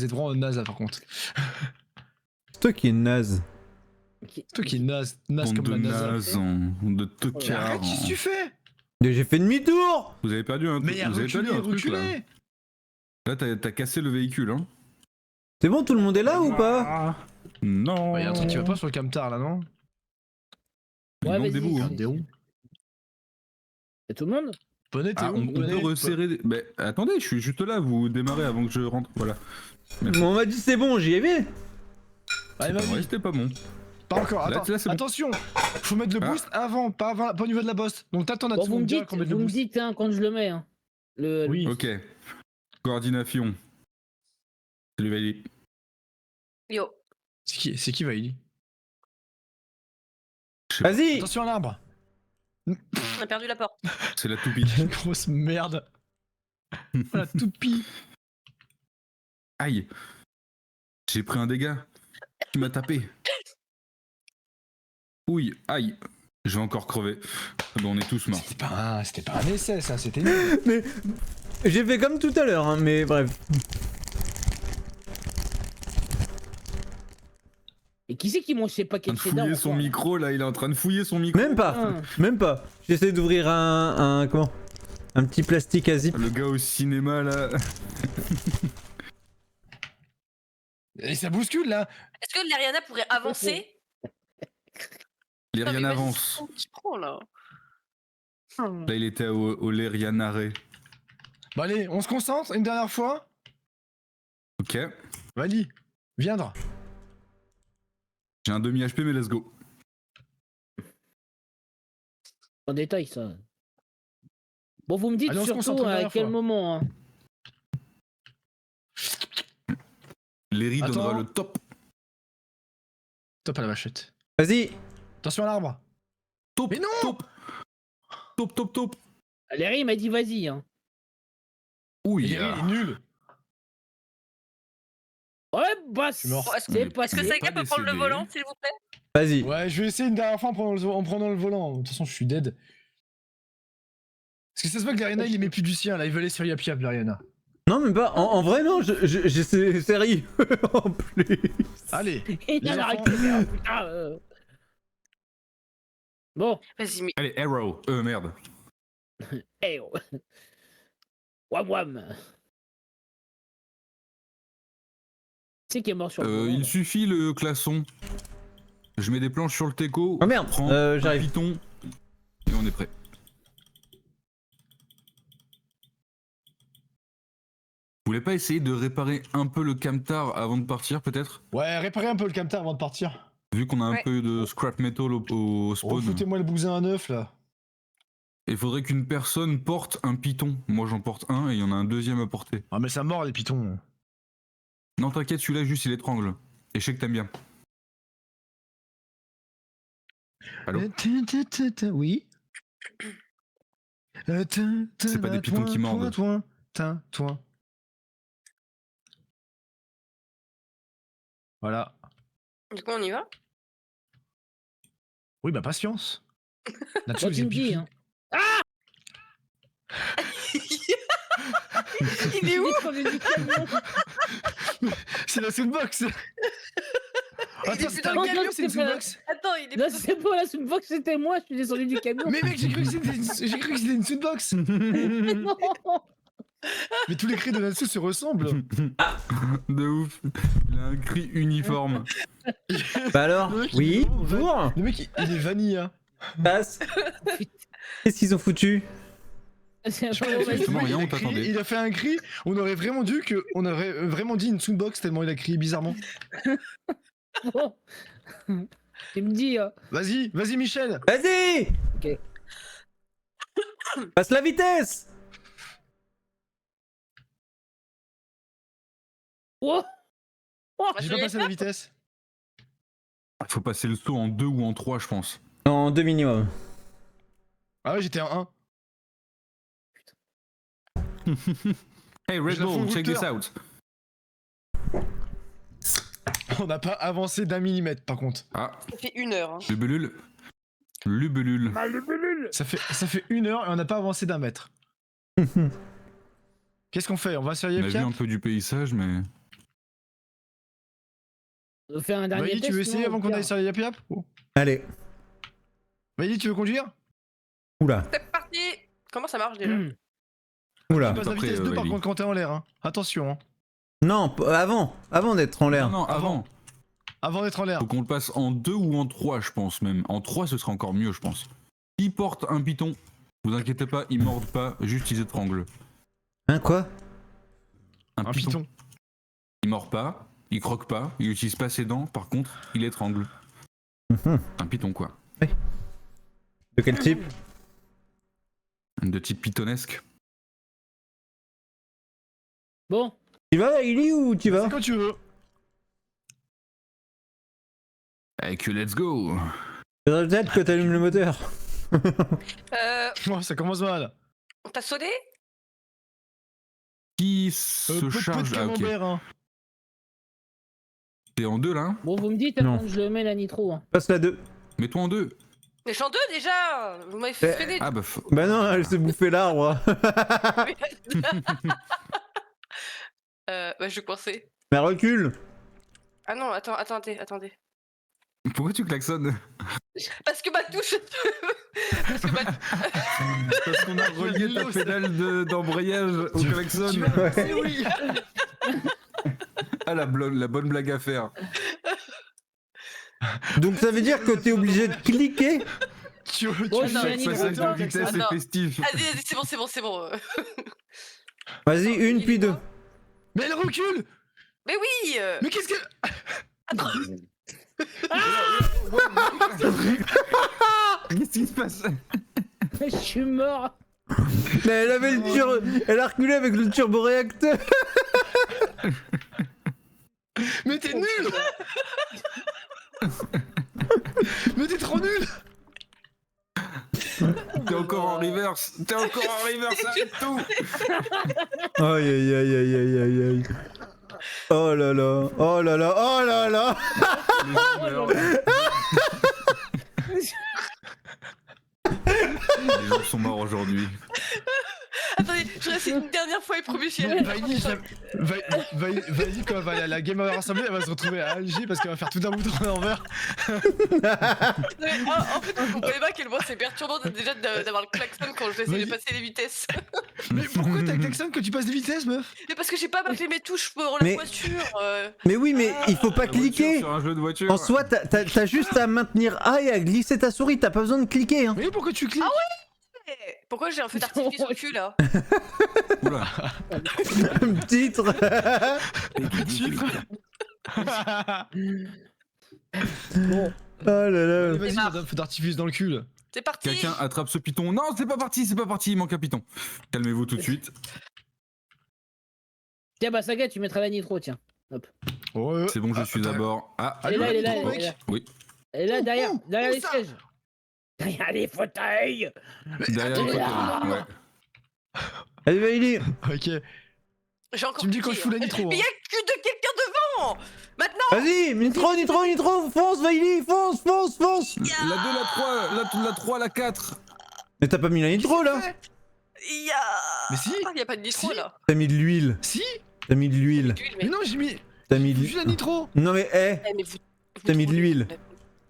êtes vraiment naze là par contre. C'est toi qui es naze. Toi qui est naze Bande comme de la NASA. nazes, de Mais tocards. arrête, qu'est-ce que tu fais? Mais j'ai fait demi-tour! Vous avez perdu un truc. Mais Vous avez perdu reculez, un truc là. reculez. Là, t'as cassé le véhicule, hein. C'est bon, tout le monde est là ou pas? Ah, Non. Il y a un truc qui va pas sur le camtar là, non? Il Ouais, manque des vas-y, bouts, hein. c'est- Des roues. C'est tout le monde? Bonnet, t'es Ah, où? on peut resserrer. Mais attendez, je suis juste là, vous démarrez avant que je rentre. Voilà. On m'a dit c'est bon, j'y ai vu. Allez, Ouais, vas-y. c'était pas bon. Pas encore, Là, attends. là, c'est bon. Attention, faut mettre le Ah. boost avant, pas au niveau de la bosse. Donc t'attends Bon, là-dessus, vous me dire dites, qu'on met le vous me boost. dites hein, quand je le mets. Hein. Oui. Ok. Coordination. Salut Valérie. Yo. C'est qui Vaïli? Vas-y! Attention à l'arbre. On a perdu la porte. C'est la toupie. Grosse merde. Oh, la toupie. Aïe. J'ai pris un dégât. Qui m'a tapé. Ouille, aïe. Je vais encore crever. Ah bon, on est tous morts. C'était pas un essai ça, c'était nul. Mais j'ai fait comme tout à l'heure, hein, mais bref. Et qui c'est qui mange ses En paquets train de de cheddar fouiller son encore micro là, il est en train de fouiller son micro. Même pas, Ah. même pas. J'essaie d'ouvrir un comment? Un petit plastique à zip. Le gars au cinéma là. Et ça bouscule là. Est-ce que l'Ariana pourrait avancer? Les Non, mais rien vas-y, avance. c'est qui prend là? Là, il était au Lerianare. Bon allez, on se concentre une dernière fois. Ok. Vali, viendra. J'ai un demi HP, mais let's go. En détail ça. Bon, vous me dites Allez, on se concentre surtout une à dernière quel fois. moment. Hein. Léry Attends. donnera le top. Top à la vachette. Vas-y! Attention à l'arbre. Top. Mais non. Top. Top, top, top. Larry m'a dit vas-y. Hein. Ouille. Il est nul. Ouais, bah suis mort. Bon, est-ce c'est que passé. Saïga pas peut prendre le décédé. volant, s'il vous plaît? Vas-y! Ouais, je vais essayer une dernière fois en prenant le volant. De toute façon, je suis dead. Parce que ça se voit que l'Ariana, il aimait plus du sien là. Il veut aller sur Yap Yap, l'Ariana. Non, même pas. En vrai, non, c'est sérieux. En plus. Allez. Il a Les arrêté de faire, putain. Bon, Vas-y, mais Allez, arrow. Merde. eh, oh. Wam wam. C'est qui est mort sur le volant, Il là. suffit le klaxon. Je mets des planches sur le teco. Oh merde, prends un j'arrive. piton et on est prêt. Vous voulez pas essayer de réparer un peu le camtar avant de partir peut-être? Ouais, réparez un peu le camtar avant de partir. Vu qu'on a un Ouais. peu de scrap metal au spawn. Refoutez-moi le bousin à neuf là. Il faudrait qu'une personne porte un piton. Moi j'en porte un et il y en a un deuxième à porter. Ah, mais ça mord les pitons. Non t'inquiète, celui-là juste il étrangle. Et je sais que t'aimes bien. Allô? Oui. C'est pas des pitons qui mordent. Toi. Voilà. Du coup, on y va? Oui, bah patience. Toi, tu me dis, hein. Il est où? Descendu du camion. C'est la soundbox. Il est Attends, plus c'est dans un le Non, camion, non, c'est une c'est pas- soundbox. Attends, il est Non, plus c'est pas la soundbox, c'était moi, je suis descendu du camion. Mais mec, j'ai cru que c'était une soundbox. Non. Mais tous les cris de Natsu se ressemblent. De ouf. Il a un cri uniforme. Bah alors, Le mec, il oui, est vraiment bonjour. Le mec, il est vanilla. Passe. Qu'est-ce qu'ils ont foutu? C'est un Je sais peu pas, romantique. Justement, rien, on il a crié, t'attendait. il a fait un cri, on aurait vraiment dit une soundbox tellement il a crié bizarrement. Bon. Tu me dis, Vas-y Michel. Vas-y. Ok. Passe la vitesse. oh, Moi, J'ai je pas l'ai passé fait. la vitesse. Faut passer le saut en 2 ou en 3 je pense. En 2 minimum. Ah ouais, j'étais en 1. Hey Red Je la fous Bull, au check this routeur. out. On n'a pas avancé d'1 millimètre par contre. Ah, Ça fait 1 heure. Hein. Lubelul. Lubelul. Ça fait 1 heure et on n'a pas avancé d'1 mètre. Qu'est-ce qu'on fait? On va sur On a vu Yep un peu du paysage mais... on fait un dernier Vaïdi, test. tu veux essayer non, avant qu'on Pierre aille sur les Yap Yap? Allez. Vaïdi, tu veux conduire? Oula. C'est parti. Comment ça marche déjà? Oula. Tu passes la Après, vitesse 2 par Vaïdi. contre quand t'es en l'air. Hein. Attention, hein. Non, avant d'être en l'air. Non, non, avant. Avant d'être en l'air. Faut qu'on le passe en 2 ou en 3 je pense même. En 3 ce sera encore mieux je pense. Qui porte un piton, vous inquiétez pas, ils mordent pas, juste ils étranglent. Hein, quoi? Un piton. Il mord pas, il croque pas, il utilise pas ses dents, par contre, il étrangle. Mhm. Un piton quoi. De quel type? De type pitonesque. Bon, Tu vas, Illy, ou tu vas? C'est quand tu veux. Avec let's go. Faudrait peut-être que t'allumes le moteur. Oh, ça commence mal. On t'a sonné? Qui Peu se de charge? Ah ok. camembert, hein. T'es en 2 là hein. bon, vous me dites Non. avant que je le mets la nitro. Hein. Passe la 2. Mets-toi en 2. Mais je suis en 2 déjà. Vous m'avez fait freiner. Ah bah Bah non, elle s'est bouffé l'arbre. Bah je coincé. Mais recule. Ah non, attendez. pourquoi tu klaxonnes? Parce que ma touche. Parce que ma... Parce qu'on a relié ta pédale d'embrayage au klaxon. Eh oui. Ah la bonne blague à faire. Donc ça veut dire que t'es obligé de cliquer? Tu Oh, fais non, Chaque Yannick, passage de attends, vitesse est attends. festif. Allez, c'est bon. Vas-y, une puis deux. Mais elle recule. Mais oui. Mais qu'est-ce que... Attends. Qu'est-ce qui se passe? Je suis mort. Mais elle avait elle a reculé avec le turboréacteur. Mais t'es nul. Mais t'es trop nul. T'es encore en reverse. Arrête tout. Aïe aïe aïe aïe aïe aïe aïe. Oh là là. Les gens sont morts aujourd'hui. Attendez, je reste une dernière fois et promis, je Non, Vaïli, vas-y, quand elle va aller à la Game Over Assemblée, elle va se retrouver à Alger parce qu'elle va faire tout un bouton à l'envers. En fait, vous comprenez pas à quel point c'est perturbant déjà d'avoir le klaxon quand je essaie de passer les vitesses. Mais pourquoi t'as le klaxon que tu passes des vitesses, meuf? Mais parce que j'ai pas appelé mes touches pour Mais- la voiture. Mais oui, mais il faut pas La voiture cliquer. sur un jeu de voiture. En soi, t'as juste à maintenir A et à glisser ta souris, t'as pas besoin de cliquer. Hein. Mais pourquoi tu cliques? Pourquoi j'ai un feu d'artifice au cul là? Oula. Titre. Bon, Oh là là. Vas-y, madame, feu d'artifice dans le cul. Là. C'est parti. Quelqu'un attrape ce python. Non, c'est pas parti, il manque un python. Calmez-vous tout de suite. tiens, bah Saga, tu mettras la nitro, tiens. Ouais. C'est bon, je suis à bord. Ah, Elle est là, elle est là, elle est là. oui. Elle est là, derrière, Où derrière les ça sièges. Derrière les fauteuils. Derrière le Ah. fauteuil. Ouais. Allez, Vaïli. Ok. J'ai encore Tu me dis quand je cliqué, fous la hein. nitro. Mais hein. y'a que de quelqu'un devant. Maintenant. Vas-y, nitro, fonce, Vaïli, fonce. La 2, la 3, la 3, la 4. Mais t'as pas mis la nitro là? Il y a. Mais si. Ah, il y a pas de nitro Si. là. T'as mis de l'huile. Si. T'as mis de l'huile. D'huile, Mais non, j'ai mis. T'as mis de Juste la l'huile. nitro. Non mais, Eh, mais vous T'as mis de trouvez- l'huile.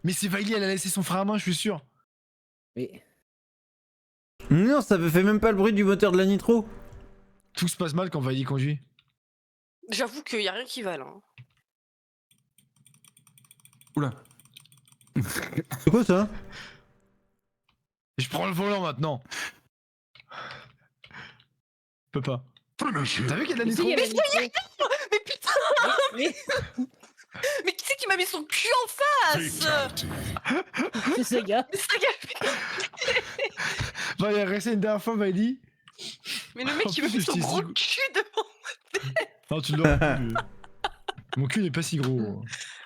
Mais c'est Vaïli, elle a laissé son frère à main, je suis sûr. Mais non, ça fait même pas le bruit du moteur de la nitro. Tout se passe mal quand Vaïli conduit. J'avoue qu'il y a rien qui va là. Oula. C'est quoi ça? Je prends le volant maintenant. Je peux pas. T'as vu qu'il y a de la si, nitro? il y avait la nitro. Mais putain. Mais Mais qui c'est qui m'a mis son cul en face? c'est Saga. Mais ça gaffe. Va y rester une dernière fois, Vaïli. Mais le mec En il m'a plus, mis son je t'ai gros dit- cul devant. Non, tu l'auras plus. Mon cul n'est pas si gros.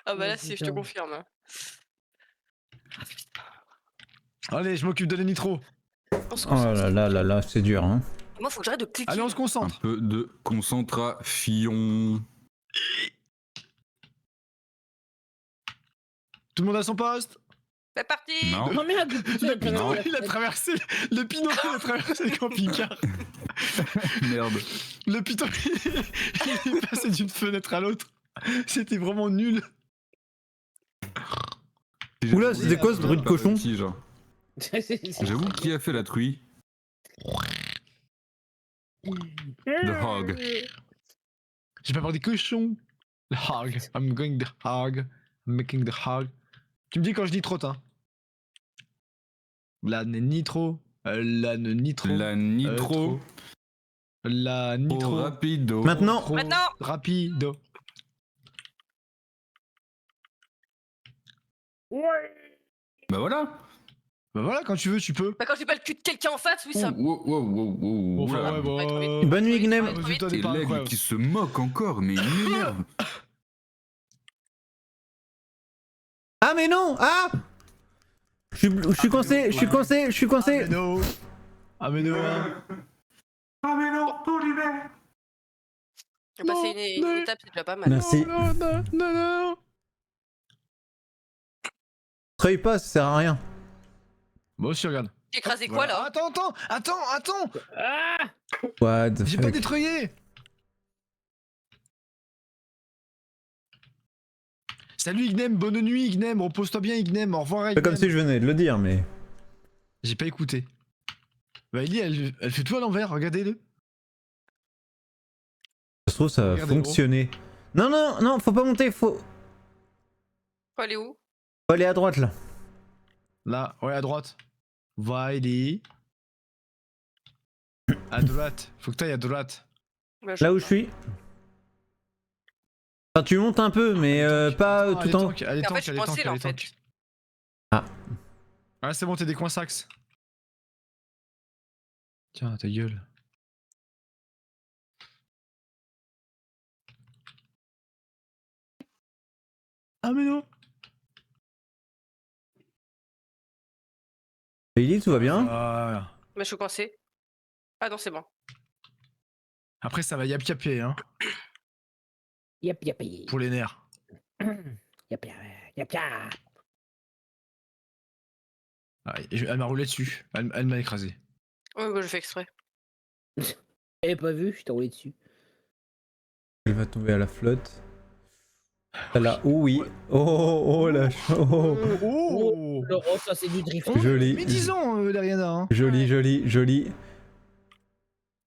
Ah bah là Oh, si, je te putain. confirme. Allez, je m'occupe de la nitro. On se Oh concentre. là, c'est dur hein. Moi faut que j'arrête de cliquer. Allez, on se Un concentre. peu de concentration. Tout le monde à son poste. C'est parti. Non. Oh merde, putain, Le pinot, Non. il a traversé. Le pinot, il a traversé le camping-car. Merde. Le piton, il est passé d'une fenêtre à l'autre. C'était vraiment nul. Oula, c'était quoi ce bruit de cochon? J'avoue, qui a fait la truie? The hog. J'ai pas peur des cochons. The hog. I'm going the hog. I'm making the hog. Tu me dis quand je dis trop, hein. La nitro. La nitro. La nitro. La nitro. Au rapido. Maintenant. Trop Maintenant. Rapido. Bah voilà. Bah voilà, quand tu veux, tu peux. Bah quand j'ai pas le cul de quelqu'un en face, oui ça. Wow, wow, wow, wow, Enfin, oula. ouais, Ouais, trop bah. vite. Bonne nuit, Gnem. Ouais, trop vite. Résultat Et n'est pas l'aigle incroyable. qui se moque encore, mais il m'énerve. Ah mais non. Ah. Je suis coincé. Ah, mais non. Ah, mais non. Ah mais non, Olivier. J'ai passé une non. étape, c'est déjà pas mal. Merci. Non, non, non, non. Treuille pas, ça sert à rien. Bon, aussi, regarde. J'ai écrasé quoi Voilà. là? Attends. Ah What the J'ai pas fuck. détreuillé. Salut Ignem, bonne nuit Ignem, repose-toi bien Ignem, au revoir C'est Ignem. comme si je venais de le dire, mais. J'ai pas écouté. Vaïli, elle fait tout à l'envers, regardez-le. Ça se trouve, ça va Regardez, fonctionner. Non, faut pas monter, faut Faut aller où? aller à droite là. Là, ouais, à droite. Vaïli. À droite, faut que t'ailles à droite. Bah, Là où je suis. Enfin, tu montes un peu, mais pas Attends, tout en haut. Elle est En fait, tank, je suis elle est tank, coincé elle là en est fait. tank. Ah. Ah, c'est bon, t'es des coins sax. Tiens, ta gueule. Ah, mais non. Ellie, tout va bien? Voilà. Bah je suis coincé. Ah non c'est bon. Après, ça va yap-yapper, hein, Yap, yap, pour les nerfs. yap, yap, yap. Ah, elle m'a roulé dessus. Elle m'a écrasé. Ouais bah je fais exprès. J'avais pas vu, je t'ai envoyé dessus. Elle va tomber à la flotte. Là, oh oui. Oh là. Oh. Oh Oh, ça c'est du drift. Joli. Médisant, l'Ariana. Hein. Joli, joli, joli.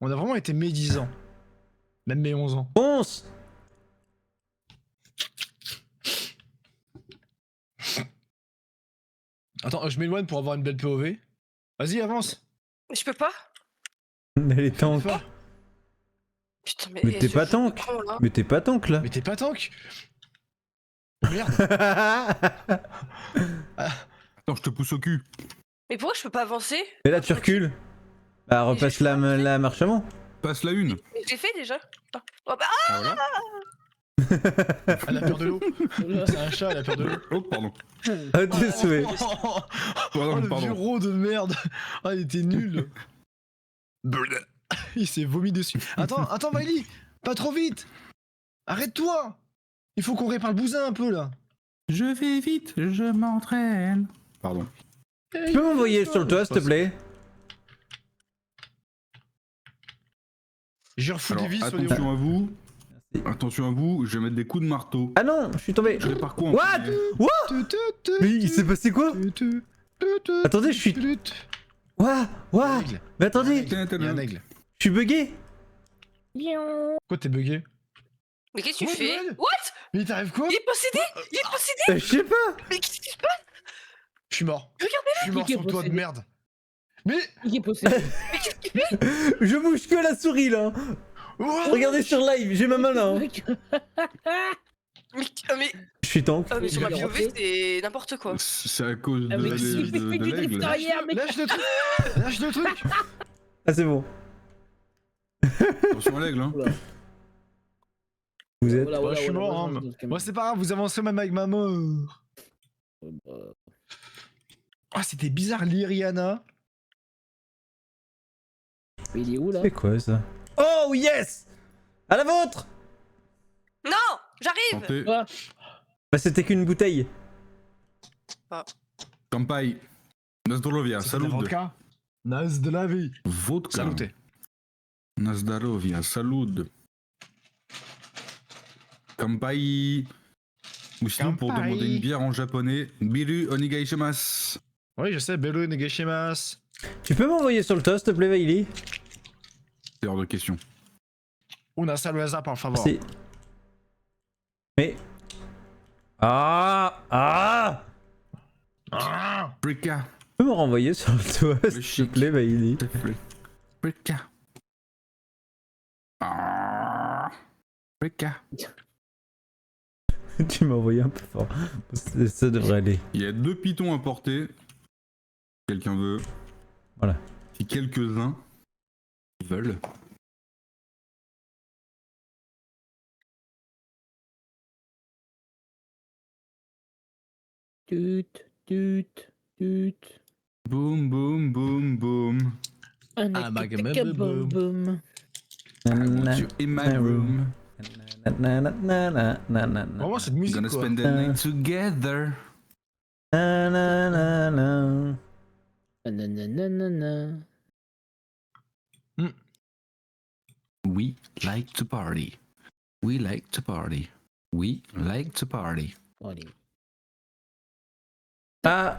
On a vraiment été médisants. Même mes 11 ans. Ponce. Attends, je m'éloigne pour avoir une belle POV. Vas-y, avance. Je peux pas. Elle est tank. Fais. Putain, Mais t'es pas tank. Là. Mais t'es pas tank là. Mais t'es pas tank. Merde. Attends, je te pousse au cul. Mais pourquoi je peux pas avancer? Mais là tu recules. Bah repasse la marche avant. Passe la une. Mais j'ai fait déjà. Oh bah, Ah, voilà. Elle a peur de l'eau. C'est un chat, elle a peur de l'eau. Oh, pardon. Ah tes souhaits. Oh, Pardon, le vieux pardon. ro de merde. Ah, il était nul. Il s'est vomi dessus. Attends, Vaili. Pas trop vite. Arrête-toi. Il faut qu'on répare le bousin un peu là. Je vais vite, je m'entraîne. Pardon. Tu peux m'envoyer sur le toit s'il te plaît? J'ai refoutu des Alors, vis sur les roues. attention à vous. Attention à vous, je vais mettre des coups de marteau. Ah non, je suis tombé. Je répare quoi en What? premier What? Mais il s'est passé quoi? Attendez, je suis... Ouah, ouah. Mais attendez, Il y a un aigle. je suis bugué. Pourquoi t'es bugué? mais qu'est-ce que tu Ouais, fais? Noël. What? Mais il t'arrive quoi? Il est possédé! Il est possédé! Je sais pas. Mais qu'est-ce qui se passe? Je suis mort. Regardez-le. Je suis mort Qui est sur le toit de possédé merde. Mais... Qui est possédé? Mais qu'est-ce qu'il fait? Je bouge que la souris là. What? Regardez sur live, j'ai ma main là. Mais Je suis tank. sur ma Il a POV, c'est n'importe quoi. C'est à cause de Ah, mais il fait du drift l'aigle. arrière, mec. Lâche le truc. Lâche le truc. Ah c'est bon. Attention à l'aigle, hein. Vous êtes... Je suis mort. Hein. Moi c'est pas grave, vous avancez même avec ma mort. Ah c'était bizarre l'Iriana. Mais il est où là? C'est quoi ça? Oh yes. À la vôtre. Non! J'arrive! Santé. Quoi? Bah c'était qu'une bouteille. Kampai. Nazdrovia, salud. Nas de la vie. Vodka. Saluté. Nazdarovia, salud. Kampai. Ou sinon, pour Kampai. demander une bière en japonais, Biru Onigaishimasu. Oui je sais, Bello Negeshimasu. Tu peux m'envoyer sur le toit s'il te plaît Vaili? C'est hors de question. Una salveza par favor. Merci. Mais... Ah. Brika. Tu peux me renvoyer sur le toit s'il te chic. plaît Vaili? Brika. Brika. Tu m'as envoyé un peu fort. Ça devrait aller. Il y a 2 pitons à porter. Quelqu'un veut. Voilà. Si quelques-uns veulent. Tut. Boum, boum, boum, boum. Un boum boum. You in my room. Vraiment cette musique Gonna quoi. spend the night together. Nananana. We like to party. We like to party. We like to party. Bon, allez. Est-ce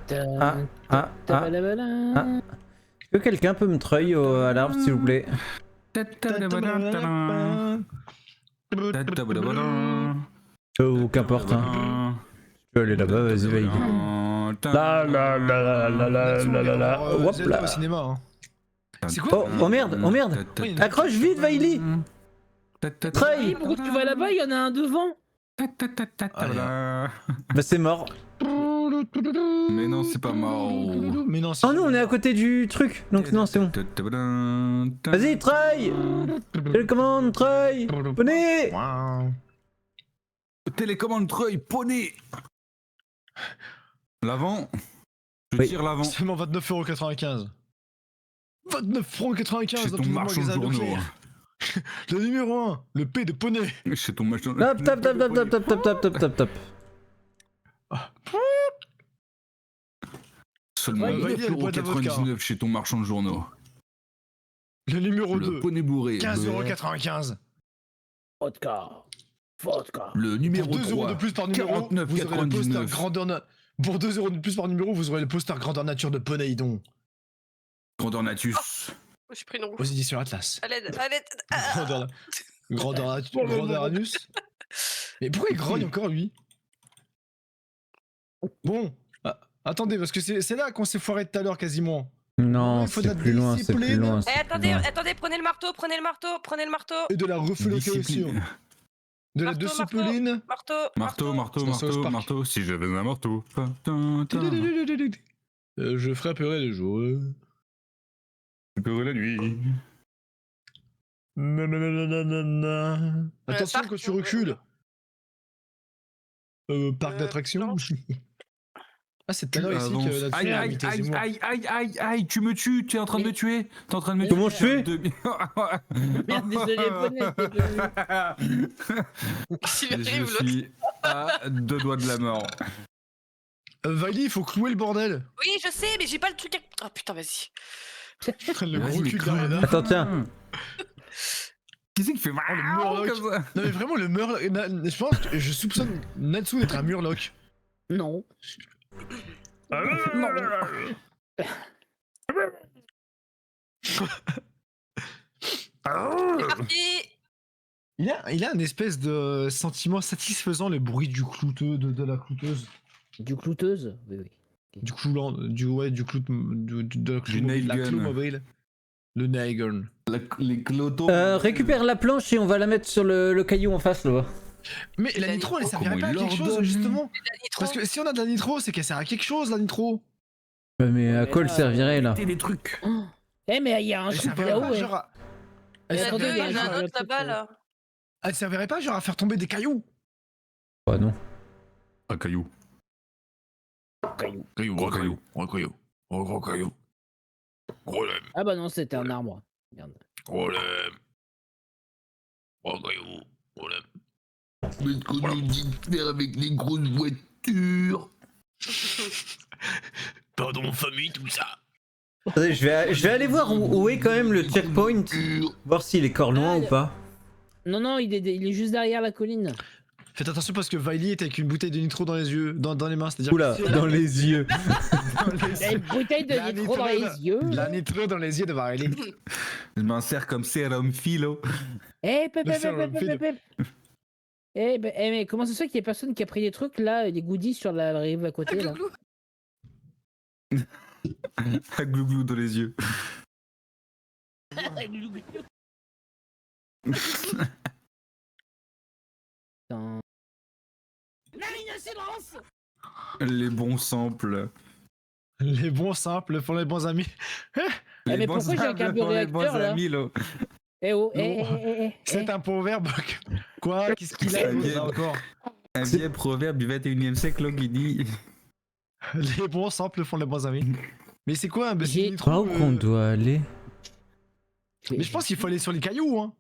que quelqu'un peut me treuil à l'arbre s'il vous plaît? Oh, qu'importe. Hein. Je peux aller là-bas, vas-y, Vaili. La la la la la la la la. Hop Zelda là. au cinéma. Hein. C'est quoi? Oh merde, oh merde. Accroche vite, Vaili. Treuil. Pourquoi tu vas là-bas? Il y en a un devant. Bah c'est mort. Mais non, c'est pas mort. Mais non, c'est... Oh non, on est à côté du truc, donc non, c'est bon. Vas-y, Treuil. Télécommande, Treuil. Poney. Wow. Télécommande Treuil, poney. L'avant. Je Oui. tire l'avant. Seulement 29,95€. 29,95€ C'est dans ton tout le marchand de magasin journaux. Leclerc. Le numéro 1, le P de poney. C'est ton marchand. Hop, tap, tap, tap, tap, tap, tap, tap, tap, tap, tap. Seulement Ouais, il y a le poids de la vodka. 9,99€ chez ton marchand de journaux. Le numéro Le 2, poney bourré. 15,95 €. Vodka. Vodka. Le numéro Pour 2 € 3. de plus par numéro, vous aurez le poster 49,99. grandeur Pour 2 € de plus par numéro, vous aurez le poster grandeur nature de Ponéidon Grandeur Natus. J'ai pris une rouge. aux éditions Atlas. À l'aide, à l'aide. Grandeur anus. Mais pourquoi il grogne encore lui? Bon, attendez, parce que c'est là qu'on s'est foiré tout à l'heure quasiment. Non, Il faut de c'est la plus loin, c'est plus discipline. loin. Eh, c'est plus attendez, loin. attendez, prenez le marteau, prenez le marteau, prenez le marteau. Et de la reflocation. De la Marteau, discipline. Marteau. Marteau, si j'avais un marteau. Je frapperai les joueurs. La nuit. Attention parc, quand tu recules. Parc d'attractions. planche. Ah, c'est tout à l'heure ici Avance. que là-dessus, Aïe, la aïe, vitesse aïe, du aïe, aïe, aïe, aïe, tu me tues, tu es en train de me tuer. T'es en train de me tuer. Comment je fais Merde, désolé, poney, t'es devenu- S'il Je arrive, l'autre. suis à 2 doigts de la mort. Vaili, il faut clouer le bordel. Oui, je sais, mais j'ai pas le truc à. Oh putain, vas-y. Le Vas-y, gros mais cul de cloue. l'Ariana. Attends, tiens. Qui c'est qui fait le Murloc. Non mais vraiment le Murloc. Je pense que je soupçonne Natsu d'être un Murloc. Non. C'est parti. Il a un espèce de sentiment satisfaisant, le bruit du clouteux, de la clouteuse. Du clouteuse. Oui, oui. Du cloulant, du clou, de la clou, nail la gun. clou mobile. Le nail gun. Les clotos. Récupère la planche et on va la mettre sur le caillou en face là. Mais la La nitro, elle nitro, servirait pas à comment il quelque chose, l'ordonne. justement. Nitro. Parce que si on a de la nitro, c'est qu'elle sert à quelque chose, la nitro. Ouais, mais à Ouais, quoi elle là, servirait là? Des trucs. Eh, mais il y a un Elle truc servirait là-haut, pas, ouais. genre à... Il Elle y en a attendez, deux, il y a il y en a genre un le autre truc, là-bas là. Elle servirait pas, genre à faire tomber des cailloux. Bah non. Un caillou. Caillou. Caillou, gros caillou. Gros caillou. Gros caillou. Gros lème. Ah bah non, c'était un arbre. Merde. Gros lème. Gros caillou. Gros lème. Mais qu'on nous dit de faire avec les grosses voitures. Pardon, famille, tout ça. Attendez, je vais aller voir où est quand même le checkpoint. Voir s'il est encore loin ou pas. Non, non, il est juste derrière la colline. Faites attention parce que Vaili est avec une bouteille de nitro dans les yeux, dans les mains, c'est-à-dire Oula, que- dans les yeux. Il y a une bouteille de La nitro dans les nitro, yeux. La nitro dans les yeux de Vaili. Je m'en sers comme sérum philo. Eh, pep, Le pep, faire pep, pep, rapide. pep, pep. Eh, mais comment ça se fait qu'il y a personne qui a pris des trucs là, des goodies sur la rive à côté là? Glouglou. À glouglou dans les yeux. Putain. Les bons samples. Les bons simples font les bons amis. mais Les bons pourquoi j'ai un samples font les bons carburateur, là amis, là. Eh oh, eh. C'est un proverbe. Quoi? Qu'est-ce qu'il a Ça vient. là, encore? Un vieil proverbe du 21e siècle qui dit. Les bons simples font les bons amis. Mais c'est quoi un J'ai- bassine nitro Par où qu'on doit aller? Mais je pense qu'il faut aller sur les cailloux, hein.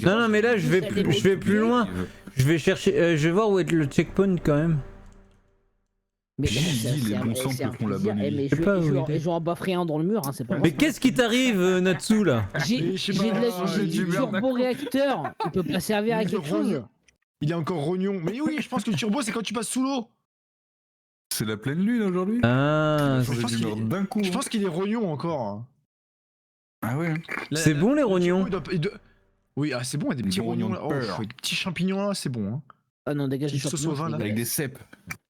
Non, non, mais là, je vais plus loin. Je vais chercher. Je vais voir où est le checkpoint quand même. Mais J'ai dit, les bons samples font la bonne Eh, mais Je sais pas où il est. je vais en baffer un dans le mur, hein, c'est pas Mais grave. qu'est-ce qui t'arrive, Natsu là? J'ai Mais je sais j'ai pas, j'ai du du merde. turbo-réacteur. Il peut pas servir à Il est quelque chose. rognon. Il est encore rognon. Mais oui, je pense que le turbo, c'est quand tu passes sous l'eau. C'est la pleine lune aujourd'hui. Ah, Changer je pense d'humeur qu'il est- d'un coup. Je pense qu'il est rognon encore. hein. Ah ouais. c'est bon les Le turbo, rognons. Oui, ah, c'est bon, il y a des petits Des rognons rognons là. de Oh, peur. des petits champignons là, c'est bon. Hein. Ah non, dégage les Petite sauce champignons. au vin, je là. rigole. Avec des cèpes.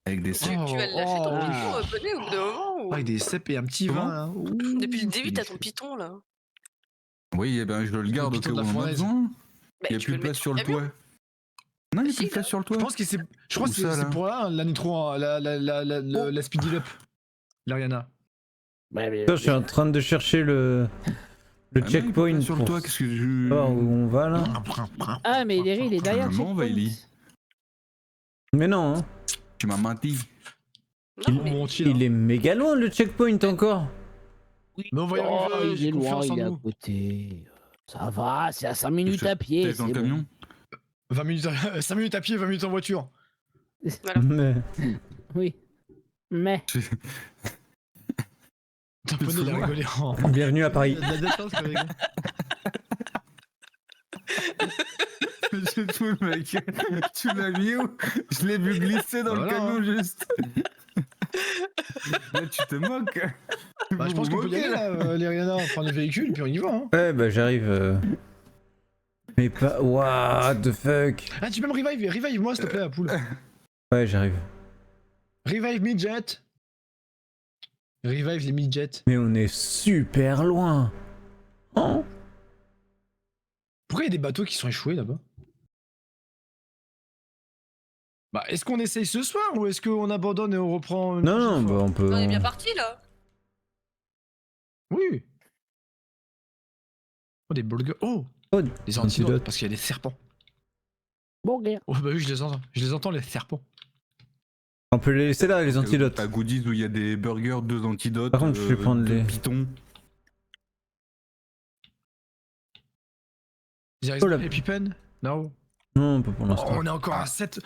Avec des cèpes. Oh, Tu vas lâcher ton oh. piton, poney, au bout d'un moment ou... Avec des cèpes et un petit Comment vin là. Ouh. Depuis le début, t'as ton piton là. Oui, eh ben je le garde Le au cas piton où de on la en a fournaise. besoin. Bah, Il n'y a tu plus peux de le place mettre sur le camion. toit. Non, il n'y a Si, plus de place là. sur le toit. Je pense que c'est. Je crois Où que ça, c'est là pour là, la nitro, la speedy up. L'Ariana. Ouais, mais- Attends, je suis en train de chercher le Ah non, il y a plus de checkpoint place sur le pour toit. Qu'est-ce que je. voir où on va là. Ah, mais Léry, il est derrière le Je m'en vais, checkpoint. Ellie. Mais non, hein. Tu m'as menti. Non, mais Il est méga loin le checkpoint encore. Mais on va y Oh, arriver, il j'ai est loin, confiance en il est à nous. côté. Ça va, c'est à 5 minutes à pied. T'es dans le c'est camion. 20 minutes, 5 minutes à pied, 20 minutes en voiture. Mais... bon. Oui. Mais. Putain, Poney, il a rigolé en. Bienvenue à Paris. Il y a de la détente, le gars. C'est tout, mec. Tu l'as mis où? Je l'ai vu glisser dans Voilà, le camion juste. Là, tu te moques. Bah, je pense qu'on peut y aller là, les Rihanna, prendre les véhicules, puis on y va. Hein. Ouais, bah j'arrive. Mais pas. What the fuck? Ah, tu peux me revive-moi s'il te plaît, la poule. Ouais, j'arrive. Revive midget. Revive les midgets. Mais on est super loin. Oh. Pourquoi il y a des bateaux qui sont échoués là-bas? Bah, est-ce qu'on essaye ce soir ou est-ce qu'on abandonne et on reprend une Non, non, prochaine bah fois on peut. On est bien parti là. Oui. Oh, des burgers. Oh, Oh, des antidotes. antidotes, parce qu'il y a des serpents. Bon, regarde. Oh, bah oui, je les entends. Je les entends, les serpents. On peut les laisser là, les antidotes. T'as goodies où il y a des burgers, 2 antidotes. Par contre, je vais prendre 2 les- pitons. There is Oh, la- no EpiPen? Non. Non, pas pour Oh, l'instant. on est encore à 7.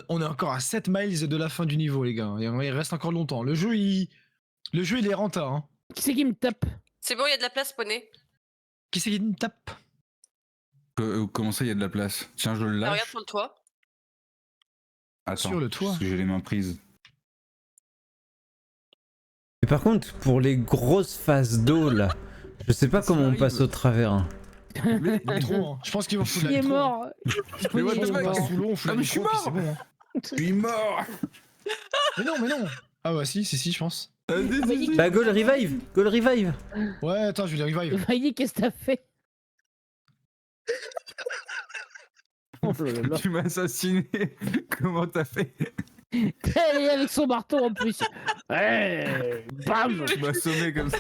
On est encore à 7 miles de la fin du niveau, les gars. Il reste encore longtemps. Le jeu, il est rentard. Hein. Qui c'est qui me tape? C'est bon, il y a de la place, Poney. Qui c'est qui me tape? Comment ça, il y a de la place? Tiens, je le Ah, regarde lâche. sur le toit. Attends, Sur le toit. parce que j'ai les mains prises. Mais par contre, pour les grosses phases d'eau là, je sais pas Ça comment on arrive. passe au travers. Hein. Trop, hein. Je pense qu'ils vont foutre Il la est trop, hein. mort. Mais what Il the est fuck? mort. Sous l'eau, on fout Ah, la mais je suis micro, puis c'est mort. bon. Hein. Je suis mort. Mais non. Ah bah si, je pense. Vas-y. Bah, go le revive! Go le revive! Ouais, attends, je vais les revive. Vaillé, qu'est-ce que t'as fait? Oh là là là. Tu m'as assassiné. Comment t'as fait? Elle est avec son marteau en plus. Ouais, bam. Tu m'as sommé comme ça.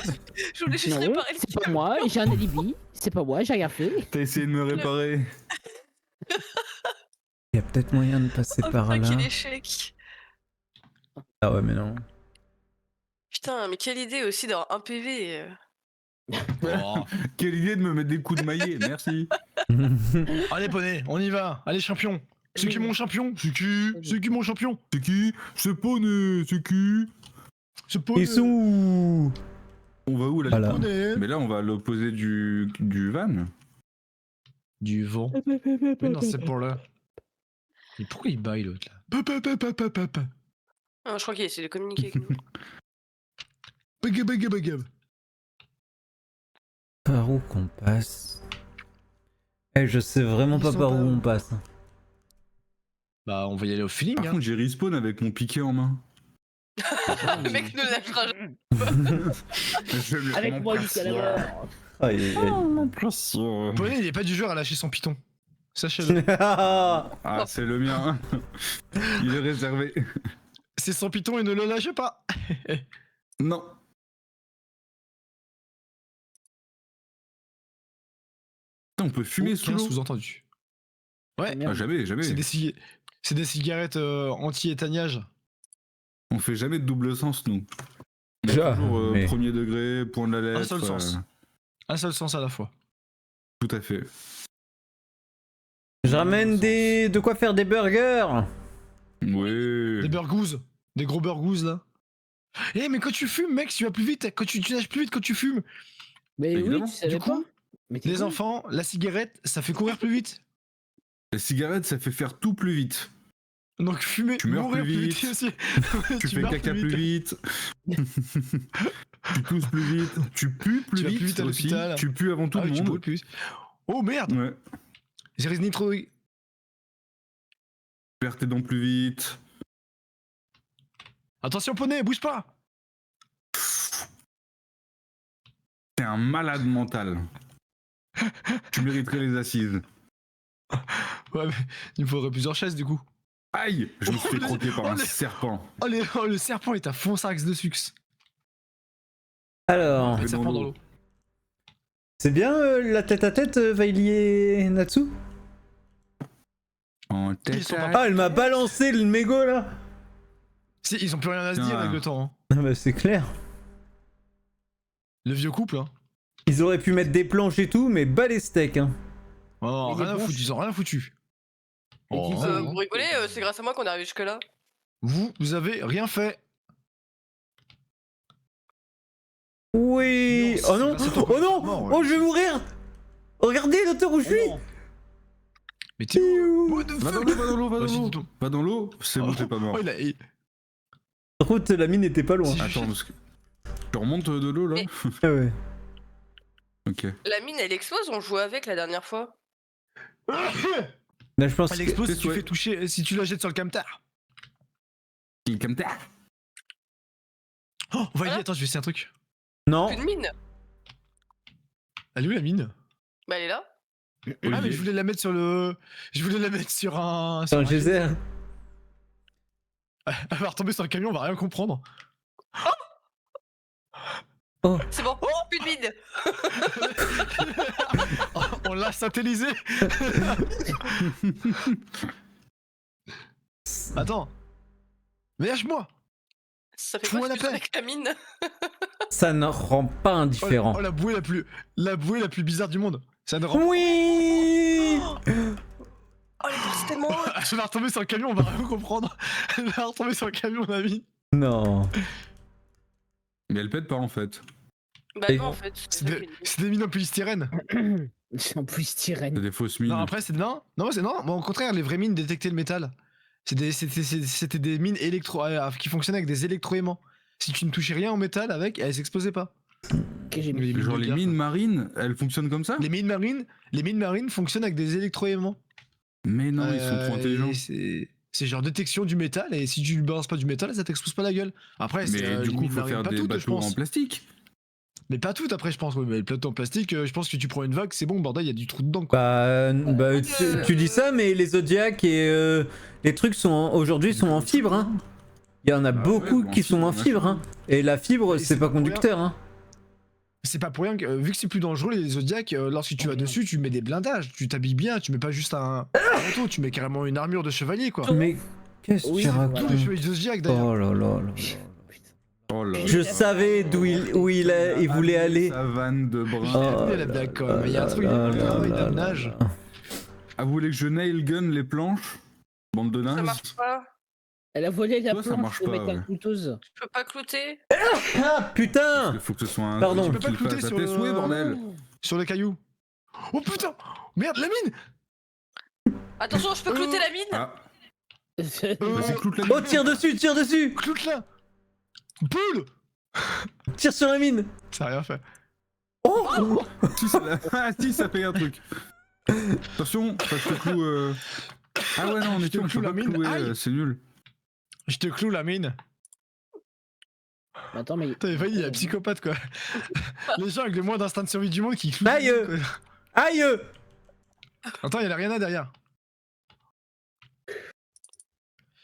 Je voulais juste Non, réparer le c'est pas moi, j'ai un alibi. C'est pas moi, j'ai rien fait. T'as essayé de me réparer. Il y a peut-être moyen de passer Oh par putain, là. quel échec. Ah ouais, mais non. Putain, mais quelle idée aussi d'avoir un PV. Oh. Quelle idée de me mettre des coups de maillet. Merci. Allez, Poney, on y va. Allez, champion. C'est qui mon champion? C'est qui mon champion? C'est qui? C'est Poney. C'est qui? C'est Poney. Ils sont où? On va où là? Voilà. Poney. Mais là, on va à l'opposé du van. Du vent. Mais non, c'est pour là. Mais pourquoi il baille l'autre là? Ah, je crois qu'il essaie de communiquer avec nous. Bagab. Par où qu'on passe? Eh, je sais vraiment Ils pas sont par pas où où. on passe. Bah, on va y aller au feeling. Par Hein. contre, j'ai respawn avec mon piquet en main. Le mec nous lâchera jamais. Avec moi jusqu'à la mort. Aïe, aïe, aïe. mon pression. Poney, il est pas du genre à lâcher son piton. Sachez-le. Ah, c'est le mien. Il est réservé. C'est son piton et ne le lâchez pas. Non. Putain, on peut fumer sous Aucun l'eau. sous-entendu. Ouais, Ah, jamais. c'est des cigarettes anti-éteignage. On fait jamais de double sens, nous. On est Ja, toujours mais- premier degré, point de la lettre. Un seul sens. Un seul sens à la fois. Tout à fait. Je ramène des... de quoi faire des burgers. Oui. Des burgouzes. Des gros burgouzes là. Eh mais quand tu fumes mec, tu vas plus vite. Quand tu nages plus vite quand tu fumes. Mais Évidemment. oui, tu savais Du coup, pas. Mais t'es les con. enfants, la cigarette, ça fait courir plus vite. La cigarette, ça fait faire tout plus vite. Donc fumer, Tu meurs mourir plus plus vite. vite aussi. Tu fais meurs caca plus vite. Tu tousses plus vite. Tu pues plus Tu vas vite, plus vite à aussi. l'hôpital. Tu pues avant tout Ah le oui, tu monde. brûles plus. Oh merde, Ouais. j'ai risque nitro. Tu perds tes dents plus vite. Attention poney, bouge pas. T'es un malade mental. Tu mériterais les assises. Ouais, mais il me faudrait plusieurs chaises du coup. Aïe! Je me suis fait Oh, croquer par oh, un le- serpent. Oh, le serpent est à fond sax de sucre. Alors, Le Mais serpent dans dans l'eau. l'eau. c'est bien la tête à tête, Vaili et Natsu? En Ils tête sont à- pas- Ah, elle m'a balancé le mégot là. Si, ils ont plus rien à se dire Putain. avec le temps. Hein. Ah bah c'est clair. Le vieux couple, hein. Ils auraient pu mettre des planches et tout, mais bas les steaks. Hein. Oh, Et des rien à planches. foutre, ils ont rien foutu. Et qui Oh. ça Vous rigolez, c'est grâce à moi qu'on est arrivé jusque-là. Vous avez rien fait. Oui. Non, Oh non. c'est ton Oh non. comportement, ouais. Oh, je vais mourir. Regardez l'auteur où je suis. Oh non. Mais t'es où? What the Va dans fuck? l'eau, va dans l'eau, va dans Vas-y, l'eau. dis-donc. Va dans l'eau, c'est bon, t'es pas mort. Oh, il- Par contre, la mine était pas loin. Si. Attends, parce que... Tu remontes de l'eau là Mais- Ah ouais. Ok. La mine, elle explose, on jouait avec la dernière fois. Là, je pense Elle que... explose si tu Ouais. fais toucher, si tu la jettes sur le camtar. Il comme ça. Oh, Vaïli, Voilà. attends, je vais essayer un truc. Non. Plus de mine. Elle est où la mine? Bah, elle est là. Ah, mais je voulais la mettre sur le. Je voulais la mettre sur un. C'est un geyser. Elle va retomber sur le camion, on va rien comprendre. C'est bon. Plus de mine. On l'a satellisé. Attends. Mais lâche-moi. Ça fait Fous-moi quoi la ce que paix. avec la mine? Ça ne rend pas indifférent. Oh, la bouée la plus bizarre du monde. Ça ne rend. Oui. Oh, elle est partie tellement haute. Elle va retomber sur le camion, on va rien comprendre. Elle va retomber sur le camion, mon ami. Non. Mais elle pète pas en fait. Bah, Et- non, en fait. C'est des mines en polystyrène. C'est en polystyrène. C'est des fausses mines. Non, après, c'est. Non, c'est non. Bon, au contraire, les vraies mines détectaient le métal. C'était des mines qui fonctionnaient avec des électroaimants. Si tu ne touchais rien en métal avec, elles s'explosaient pas. Ok, j'ai mis. Genre les de guerre, mines marines, elles fonctionnent comme ça Les mines marines fonctionnent avec des électroaimants. Mais non, ils sont trop intelligents. et c'est genre détection du métal, et si tu ne balances pas du métal, ça t'explose pas la gueule. Après, c'est Mais les du coup, mines faut marines, faire pas des toutes, je bateaux pense. en plastique. Mais pas toutes après, je pense. Ouais, mais les plateaux en plastique, je pense que tu prends une vague, c'est bon, bordel, il y a du trou dedans, quoi. Bah, tu dis ça, mais les Zodiac et les trucs aujourd'hui sont en fibre. Hein. Il y en a beaucoup ouais, qui sont en fibre. Hein. Et la fibre, Et c'est c'est pas pas pour conducteur. Hein. C'est pas pour rien que, vu que c'est plus dangereux, les Zodiac, lorsque tu vas dessus, tu mets des blindages, tu t'habilles bien, tu mets pas juste un manteau, tu mets carrément une armure de chevalier, quoi. Mais qu'est-ce que Oui, tu voilà. racontes? Tous les chevaliers Zodiac, d'ailleurs. Oh là là là. Oh là. Je savais où il voulait aller. Sa vanne de brin. Oh Elle est là d'accord, mais il y a un là truc, là il y a un là travail là d'amenage. là. Ah, vous voulez que je nail gun les planches? Bande de Ça nazes. marche pas. Elle a volé la Toi, ça planche marche pour pas, mettre la ouais. clouteuse. Je peux pas clouter. Ah putain! Il faut que ce soit un Pardon. truc Tu peux pas qu'il clouter fasse à sur tes le- souhaits, bordel. Sur les cailloux. Oh putain! Merde, la mine! Attention, je peux clouter la mine. Ah, Euh, vas-y, cloute la Oh, tire dessus, tire dessus! Cloute là! Poule! Tire sur la mine! Ça a rien fait. Oh! Si, ça l'a- ah, si, ça fait un truc. Attention, parce que je te cloue. Ah ouais, non, Je mais te tu on cloue peut la pas mine. clouer, Aïe. c'est nul. Je te cloue la mine. Attends, mais. T'avais failli, il y a un psychopathe quoi. Les gens avec le moins d'instinct de survie du monde qui clouent. la Aïe. mine, quoi. Aïe! Attends, il y a la Rihanna derrière.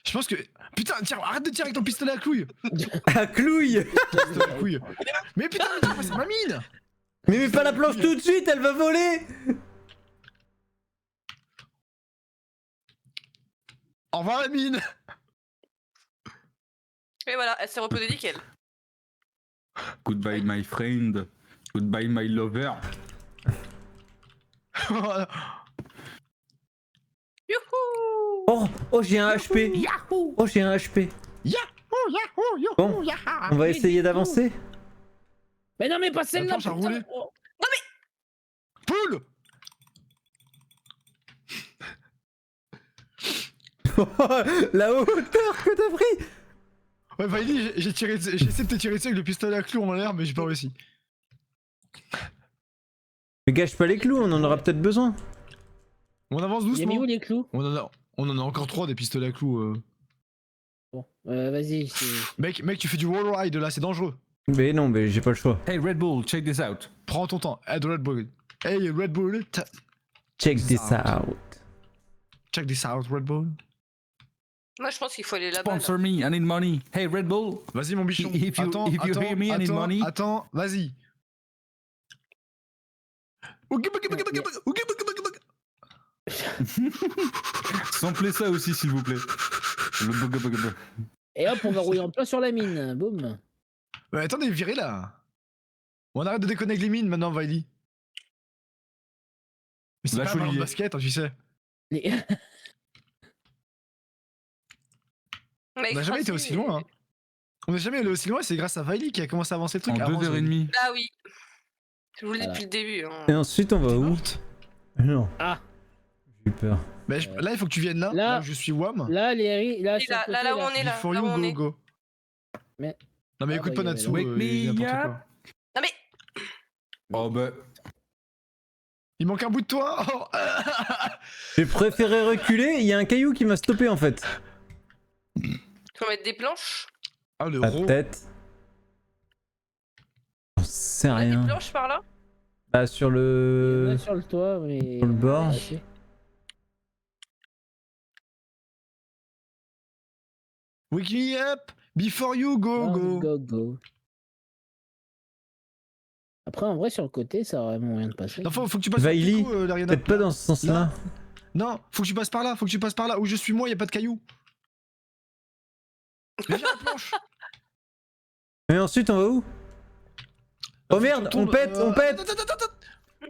Je pense que. Putain, tiens, arrête de tirer avec ton pistolet à couille! À clouille! Pistolet à couille. Mais putain, mais c'est ma mine! Mais mets pas la planche tout de suite, elle va voler! Au revoir la mine! Et voilà, elle s'est reposée nickel. Goodbye, my friend. Goodbye, my lover. Voilà. Youhou! Oh, j'ai un HP! Oh, j'ai un HP! Oh, yahoo, youhou, Bon. yaha. On va essayer d'avancer? Mais non, mais pas celle-là! planche a putain. roulé. Oh. Poule! La hauteur que t'as pris! Ouais, Vaili, j'ai essayé de te tirer dessus avec le pistolet à clous en l'air, mais j'ai pas réussi. Mais gâche pas les clous, on en aura peut-être besoin. On avance Il a mis doucement. où les clous? On en a encore 3 des pistolets à clous. Bon, vas-y. Mec, tu fais du wall ride là, c'est dangereux. Mais non, mais j'ai pas le choix. Hey Red Bull, check this out. Prends ton temps. Aide Red Bull. Hey Red Bull, Check this out. check this out Red Bull. Moi, je pense qu'il faut aller là-bas. là. Sponsor me, I need money. Hey Red Bull. Vas-y mon bichon. If you- attends, if you hear me, I need money. attends, vas-y. Samplez ça aussi, s'il vous plaît. Le bug, bug, bug. Et hop, on va rouler en plein sur la mine. Boum. Mais attendez, virez là. On arrête de déconner avec les mines maintenant, Vaili. Mais c'est Lâche pas un ballon de Olivier. basket, hein, tu sais. Les- Mais On a jamais été écrasé, aussi loin. Hein. On n'est jamais allé aussi loin, c'est grâce à Vaili qui a commencé à avancer le truc. En avant, 2h30. Bah oui. Je vous le dis Voilà. depuis le début. Hein. Et ensuite, on va T'es où? morte. Non. Ah. J'ai eu peur. Mais là, il faut que tu viennes là. Là. Là où je suis Wam. Là, les là, Et sur le côté, là où on est là. Before Là où you, on go, est. go. Mais- Non, mais Ah, écoute bah, pas il y Natsu, avait là. il dit n'importe Wake me quoi. Non mais. Oh bah. Il manque un bout de toi. Oh. J'ai préféré reculer, il y a un caillou qui m'a stoppé en fait. Faut mettre des planches. Ah, le La ro. tête. J'en sais On a des rien. planches par là. Bah sur Il y en le... a sur le toit, mais. sur le bord. Ah, si. Wake me up. Before you, go, go. Go, go. Après, en vrai, sur le côté, ça aurait moyen de passer. Non, faut que tu passes Vaili, par le coup, Lariana. Peut-être pas dans ce sens-là. Non, faut que tu passes par là, faut que tu passes par là. Où je suis moi, y a pas de cailloux. Mais viens la planche. Mais ensuite, on va où? Oh Faut que merde, tu tournes, on pète, on pète. attends.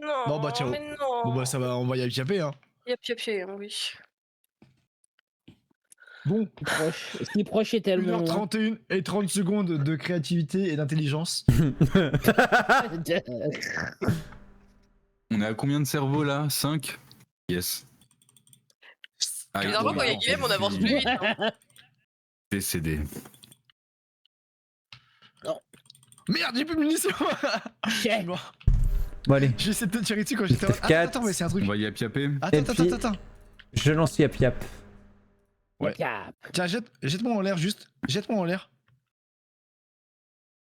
Non. Bon, bah, ciao. Mais non. Bon bah ça va, on va y échapper hein. Yep, oui. Bon, Si proche est tellement. 1h31 et 30 secondes de créativité et d'intelligence. On est à combien de cerveaux là 5. Yes. Allez, Bizarrement, on quand il y a va- Guillaume, on avance plus vite. Hein. Décédé. Merde, j'ai plus de munitions. Je suis Bon, mort. Bon allez, J'ai essayé de te tirer dessus quand j'étais. Peut-être Attends, mais c'est un truc. On va y apiaper. Attends. je lance Yap Yap. Ouais. cap. Tiens, jette-moi en l'air juste. Jette-moi en l'air.